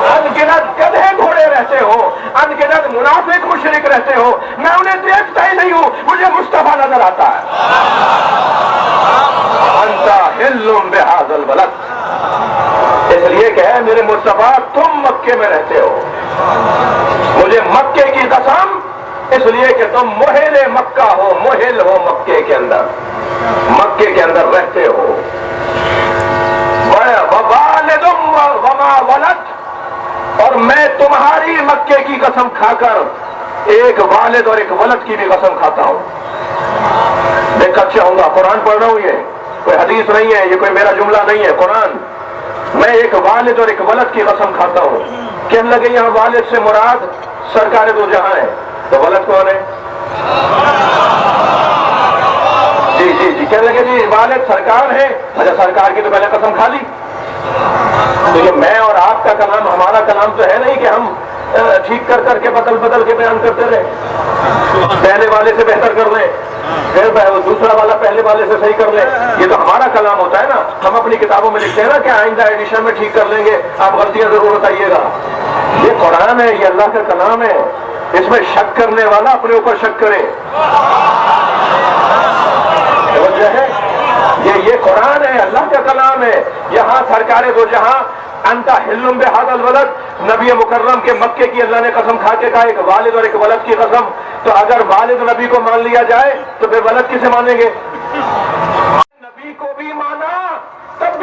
ان گنت گدھے گھوڑے رہتے ہو، ان گنت منافق مشرک رہتے ہو، میں انہیں دیکھتا ہی نہیں ہوں، مجھے مصطفیٰ نظر آتا ہے. انت حل بہذا البلد، اس لیے کہ ہے میرے مصطفیٰ تم مکے میں رہتے ہو. مجھے مکے کی قسم، اس لیے کہ تم محل مکہ ہو، محل ہو مکے کے اندر، مکے کے اندر رہتے ہو. ووالد وما ولد، اور میں تمہاری مکے کی قسم کھا کر ایک والد اور ایک ولد کی بھی قسم کھاتا ہوں. دیکھ اچھا ہوں گا، قرآن پڑھ رہا ہوں، یہ کوئی حدیث نہیں ہے، یہ کوئی میرا جملہ نہیں ہے، قرآن. میں ایک والد اور ایک ولد کی قسم کھاتا ہوں. کہنے لگے یہاں والد سے مراد سرکار دو جہاں ہے، تو ولد کون ہے؟ جی کہنے لگے جی والد سرکار ہے. اچھا سرکار کی تو پہلے قسم کھا لی. تو یہ میں اور آپ کا کلام، ہمارا کلام تو ہے نہیں کہ ہم ٹھیک کر کے بدل کے بیان کرتے رہے. پہلے والے سے بہتر کر لیں، پھر دوسرا والا پہلے والے سے صحیح کر لیں. یہ تو ہمارا کلام ہوتا ہے نا. ہم اپنی کتابوں میں لکھتے ہیں نا کہ آئندہ ایڈیشن میں ٹھیک کر لیں گے، آپ غلطیاں ضرور بتائیے گا. یہ قرآن ہے، یہ اللہ کا کلام ہے. اس میں شک کرنے والا اپنے اوپر شک کرے. یہ قرآن ہے، اللہ کا کلام ہے. یہاں سرکار دو جہاں انت حل بہذا البلد، نبی مکرم کے مکے کی اللہ نے قسم کھا کے کہا ایک والد اور ایک ولد کی قسم. تو اگر والد نبی کو مان لیا جائے تو پھر ولد کسے مانیں گے؟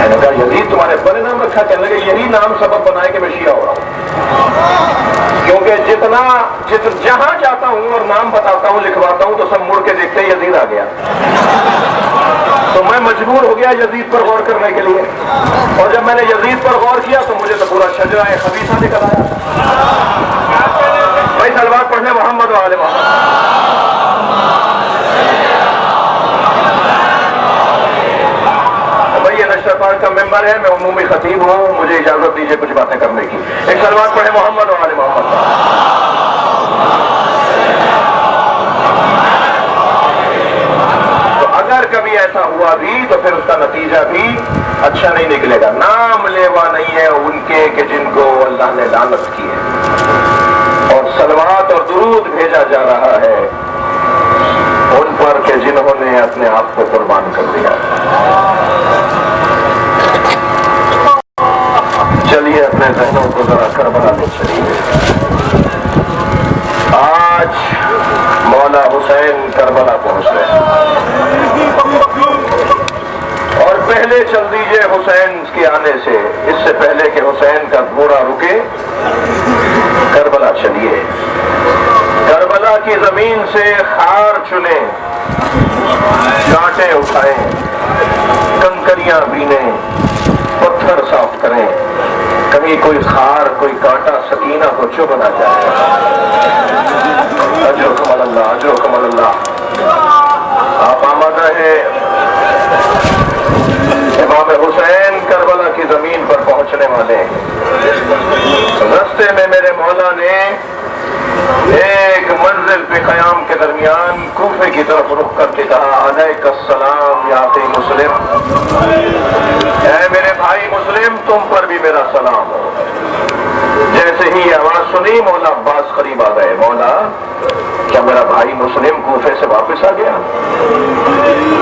میں نے کہا یزید تمہارے ابا نے نام رکھا؟ کہنے لگے یہی نام سبب بنا ہے کہ میں شیعہ ہو رہا ہوں، کیونکہ جہاں جاتا ہوں اور نام بتاتا ہوں لکھواتا ہوں تو سب مڑ کے دیکھتے یزید آ گیا، تو میں مجبور ہو گیا یزید پر غور کرنے کے لیے، اور جب میں نے یزید پر غور کیا تو مجھے تو پورا شجرہ خبیثہ نکل آیا۔ بھائی سلوات پڑھنے محمد و آل محمد۔ پاک کا ممبر ہے، میں عمومی خطیب ہوں، مجھے اجازت دیجیے کچھ باتیں کرنے کی۔ ایک سلوات پڑھے محمد و آل محمد۔ تو اگر کبھی ایسا ہوا بھی تو پھر اس کا نتیجہ بھی اچھا نہیں نکلے گا۔ نام لیوا نہیں ہے ان کے کہ جن کو اللہ نے لعنت کی ہے، اور صلوات اور درود بھیجا جا رہا ہے ان پر کہ جنہوں نے اپنے آپ کو قربان کر دیا۔ چلیے اپنے ذہنوں کو ذرا کربلا لے چلیے۔ آج مولا حسین کربلا پہنچ رہے ہیں، اور پہلے چل دیجئے حسین کے آنے سے، اس سے پہلے کہ حسین کا گھوڑا رکے کربلا چلیے۔ کربلا کی زمین سے خار چنیں، کانٹے اٹھائیں، کنکریاں بینیں، پتھر صاف کریں، کبھی کوئی خار کوئی کانٹا سکینہ کو چبھ نہ جائے۔ اجرکم اللہ، اجرکم اللہ۔ آپ آمادہ ہیں؟ امام حسین کربلا کی زمین پر پہنچنے والے ہیں۔ رستے میں میرے مولا نے ایک منزل پہ قیام کے درمیان کوفے کی طرف رخ کر کے کہا علیک السلام یا اخی مسلم، اے میرے بھائی مسلم تم پر بھی میرا سلام ہو۔ جیسے ہی یہ آواز سنی مولا عباس قریب آ گئے۔ مولا کیا میرا بھائی مسلم کوفے سے واپس آ گیا؟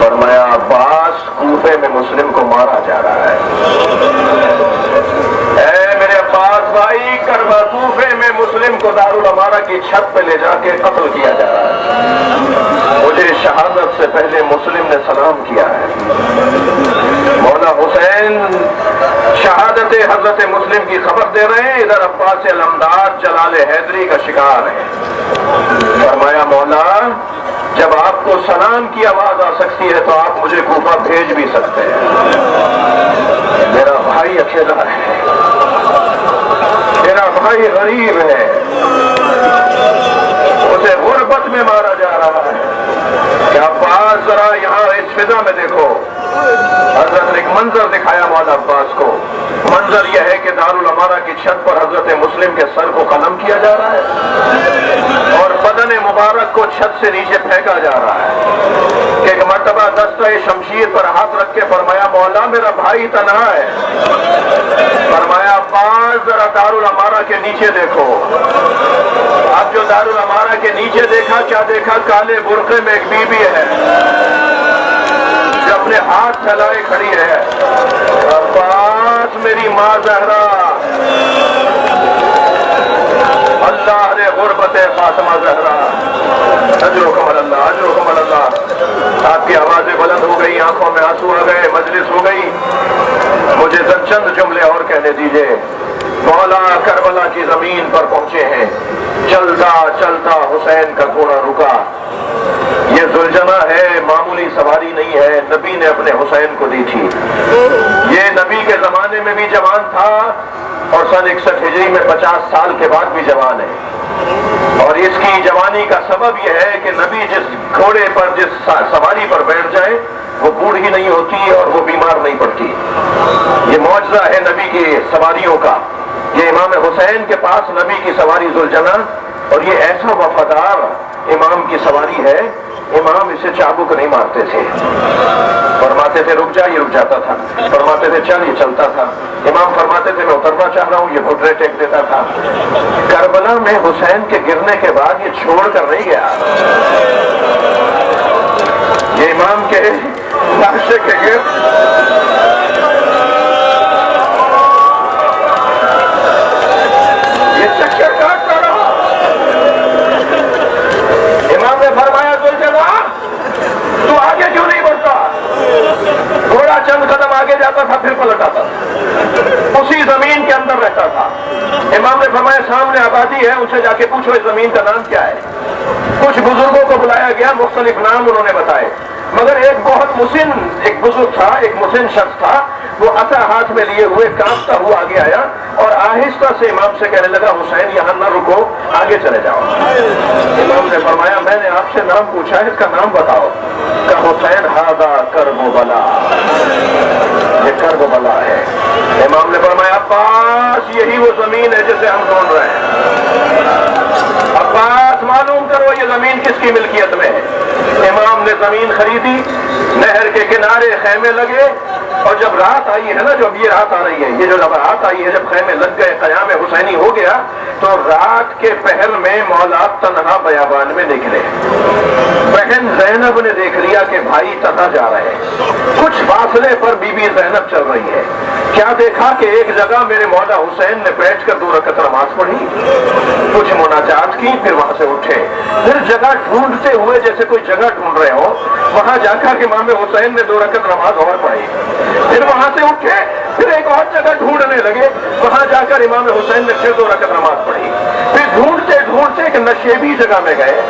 فرمایا عباس کوفے میں مسلم کو مارا جا رہا ہے۔ اے میرے عباس بھائی کربلا کوفے میں مسلم کو دارالامارہ کی چھت پہ لے جا کے قتل کیا جا رہا ہے۔ مجھے شہادت سے پہلے مسلم نے سلام کیا ہے۔ مولا حسین شہادت حضرت مسلم کی خبر دے رہے ہیں، ادھر عباس علمدار جلال حیدری کا شکار ہے۔ فرمایا مولا جب آپ کو سلام کی آواز آ سکتی ہے تو آپ مجھے کوفہ بھیج بھی سکتے ہیں۔ میرا بھائی اکیلا ہے، میرا بھائی غریب ہے، اسے غربت میں مارا جا رہا ہے۔ کیا عباس ذرا یہاں اس فضا میں دیکھو، حضرت نے ایک منظر دکھایا مولا عباس کو۔ منظر یہ ہے کہ دارالامارہ کی چھت پر حضرت مسلم کے سر کو قلم کیا جا رہا ہے اور بدن مبارک کو چھت سے نیچے پھینکا جا رہا ہے۔ کہ ایک مرتبہ دستہ شمشیر پر ہاتھ رکھ کے فرمایا مولا میرا بھائی تنہا ہے۔ فرمایا عباس ذرا دارالامارہ کے نیچے دیکھو۔ اب جو دارالامارہ کے نیچے دیکھا کیا دیکھا؟ کالے برقعے میں ایک بی بی ہے جو اپنے ہاتھ پھیلائے کھڑی ہے۔ عباس میری ماں زہرا، اللہ نے غربت فاطمہ زہرا، اجرکم اللہ، اجرکم اللہ۔ آپ کی آوازیں بلند ہو گئی، آنکھوں میں آنسو آ گئے، مجلس ہو گئی۔ مجھے چند جملے اور کہنے دیجئے۔ مولا کربلا کی زمین پر پہنچے ہیں، چلتا چلتا حسین کا گھوڑا رکا۔ یہ ذوالجناح ہے، معمولی سواری نہیں ہے، نبی نے اپنے حسین کو دی تھی۔ یہ نبی کے زمانے میں بھی جوان تھا اور سن 61 ہجری میں 50 سال کے بعد بھی جوان ہے، اور اس کی جوانی کا سبب یہ ہے کہ نبی جس گھوڑے پر جس سواری پر بیٹھ جائے وہ بوڑھی نہیں ہوتی اور وہ بیمار نہیں پڑتی۔ یہ معجزہ ہے نبی کی سواریوں کا۔ یہ امام حسین کے پاس نبی کی سواری ذوالجناح، اور یہ ایسا وفادار امام کی سواری ہے، امام اسے چابک نہیں مارتے تھے، فرماتے تھے رک جا، یہ رک جاتا تھا، فرماتے تھے چل، یہ چلتا تھا، امام فرماتے تھے میں اترنا چاہ رہا ہوں، یہ گھٹنے ٹیک دیتا تھا۔ کربلا میں حسین کے گرنے کے بعد یہ چھوڑ کر نہیں گیا، یہ امام کے لاشے کے گرد یہ چکر کاٹتا رہا۔ امام نے فرمایا ذوالجناح تو آگے کیوں نہیں بڑھتا؟ گھوڑا چند قدم آگے آگے جاتا تھا پھر پلٹ آتا تھا، اسی زمین کے اندر رہتا تھا۔ امام نے فرمایا سامنے آبادی ہے، ان سے جا کے پوچھو اس زمین کا نام کیا ہے۔ کچھ بزرگوں کو بلایا گیا، مختلف نام انہوں نے بتائے، مگر ایک بہت مسن ایک بزرگ تھا، ایک مسن شخص تھا، وہ عصا ہاتھ میں لیے ہوئے کانپتا ہوا آگے آیا اور آہستہ سے امام سے کہنے لگا حسین یہاں نہ رکو، آگے چلے جاؤ۔ امام نے فرمایا میں نے آپ سے نام پوچھا ہے، اس کا نام بتاؤ۔ کہ حسین ہاذا کرب و بلا، یہ کرب و بلا ہے۔ امام نے فرمایا عباس یہی وہ زمین ہے جسے ہم ڈھونڈ رہے ہیں، عباس معلوم کرو یہ زمین کس کی ملکیت میں ہے۔ امام نے زمین خریدی، نہر کے کنارے خیمے لگے، اور جب رات آئی ہے نا، جب یہ رات آ رہی ہے، یہ جو رات آئی ہے، جب خیمے لگ گئے، قیام حسینی ہو گیا، تو رات کے پہر میں مولا تنہا بیابان میں نکلے۔ بہن زینب نے دیکھ لیا کہ بھائی تنہا جا رہے ہیں، کچھ فاصلے پر بی بی زینب چل رہی ہے۔ کیا دیکھا کہ ایک جگہ میرے مولا حسین نے بیٹھ کر 2 رکعت نماز پڑھی، کچھ مناجات کی، پھر وہاں سے اٹھے، پھر جگہ ڈھونڈتے ہوئے جیسے کوئی جگہ ڈھونڈ رہے ہو، وہاں جا کر امام حسین نے 2 رکعت نماز اور پڑھی، پھر وہاں سے اٹھے، پھر ایک اور جگہ ڈھونڈنے لگے، وہاں جا کر امام حسین نے پھر 2 رکعت نماز پڑھی، پھر ڈھونڈتے ڈھونڈتے ایک نشیبی جگہ میں گئے،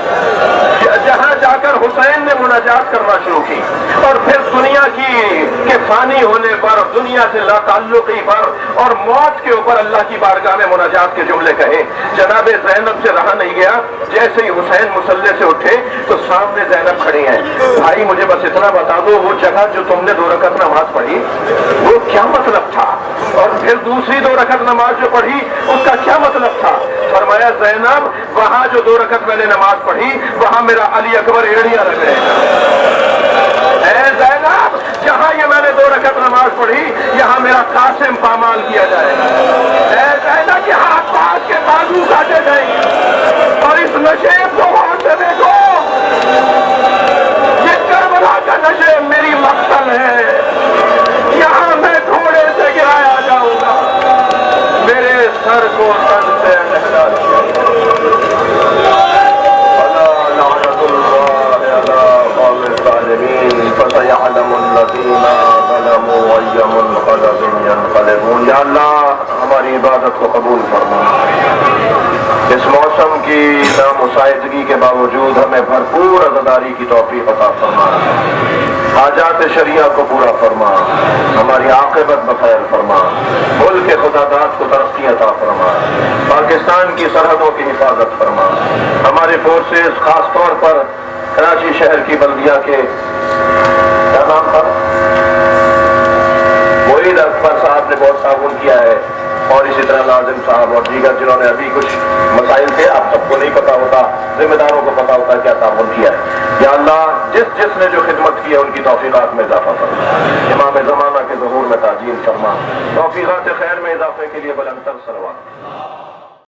جہاں جا کر حسین نے مناجات کرنا شروع کی، اور پھر دنیا کے فانی ہونے پر، دنیا سے لا تعلقی پر اور موت کے اوپر اللہ کی بارگاہ میں مناجات کے جملے کہے۔ جناب زینب سے رہا نہیں گیا، جیسے ہی حسین مصلی سے اٹھے تو سامنے زینب کھڑی ہیں۔ بھائی مجھے بس اتنا بتا دو، وہ جگہ جو تم نے 2 رکعت نماز پڑھی وہ کیا مطلب تھا، اور پھر دوسری 2 رکعت نماز جو پڑھی اس کا کیا مطلب تھا؟ فرمایا زینب وہاں جو 2 رکعت میں نے نماز پڑھی وہاں میرا علی اکبر ایڑیاں رکھ رہے ہیں۔ اے زینب جہاں یہ میں نے 2 رکعت نماز پڑھی یہاں میرا قاسم پامال کیا جائے گا۔ اے زینب یہاں عباس کے بازو کاٹے جائیں گے، اور اس نشیب کو وہاں سے دیکھو، یہ کربلا کا نشیب میری مقتل ہے، یہاں میں گھوڑے سے گرایا جاؤں گا، میرے سر کو تن سے نہلا دیا لعنت اللہ علی قوم الظالمین فسیعلم الذین ظلموا ای منقلب ینقلبون۔ یا اللہ ہماری عبادت کو قبول فرما، اس موسم کی نامساعدگی کے باوجود ہمیں بھرپور عزاداری کی توفیق عطا فرما، حاجات شریعہ کو پورا فرما، ہماری عاقبت بخیر فرما، ملک خدا داد کو ترقی عطا فرما، پاکستان کی سرحدوں کی حفاظت فرما، ہمارے فورسز خاص طور پر کراچی شہر کی بلدیہ کے کیا نام تھا وحید اکبر صاحب نے بہت تعاون کیا ہے، اور اسی طرح ناظم صاحب اور دیگر جنہوں نے ابھی کچھ مسائل تھے، آپ سب کو نہیں پتا ہوتا، ذمہ داروں کو پتا ہوتا کیا تعاون کیا ہے۔ یا اللہ جس نے جو خدمت کی ہے ان کی توفیقات میں اضافہ فرما، امام زمانہ کے ظہور میں تعجیل فرما، توفیقات خیر میں اضافے کے لیے بلند تر صلوات۔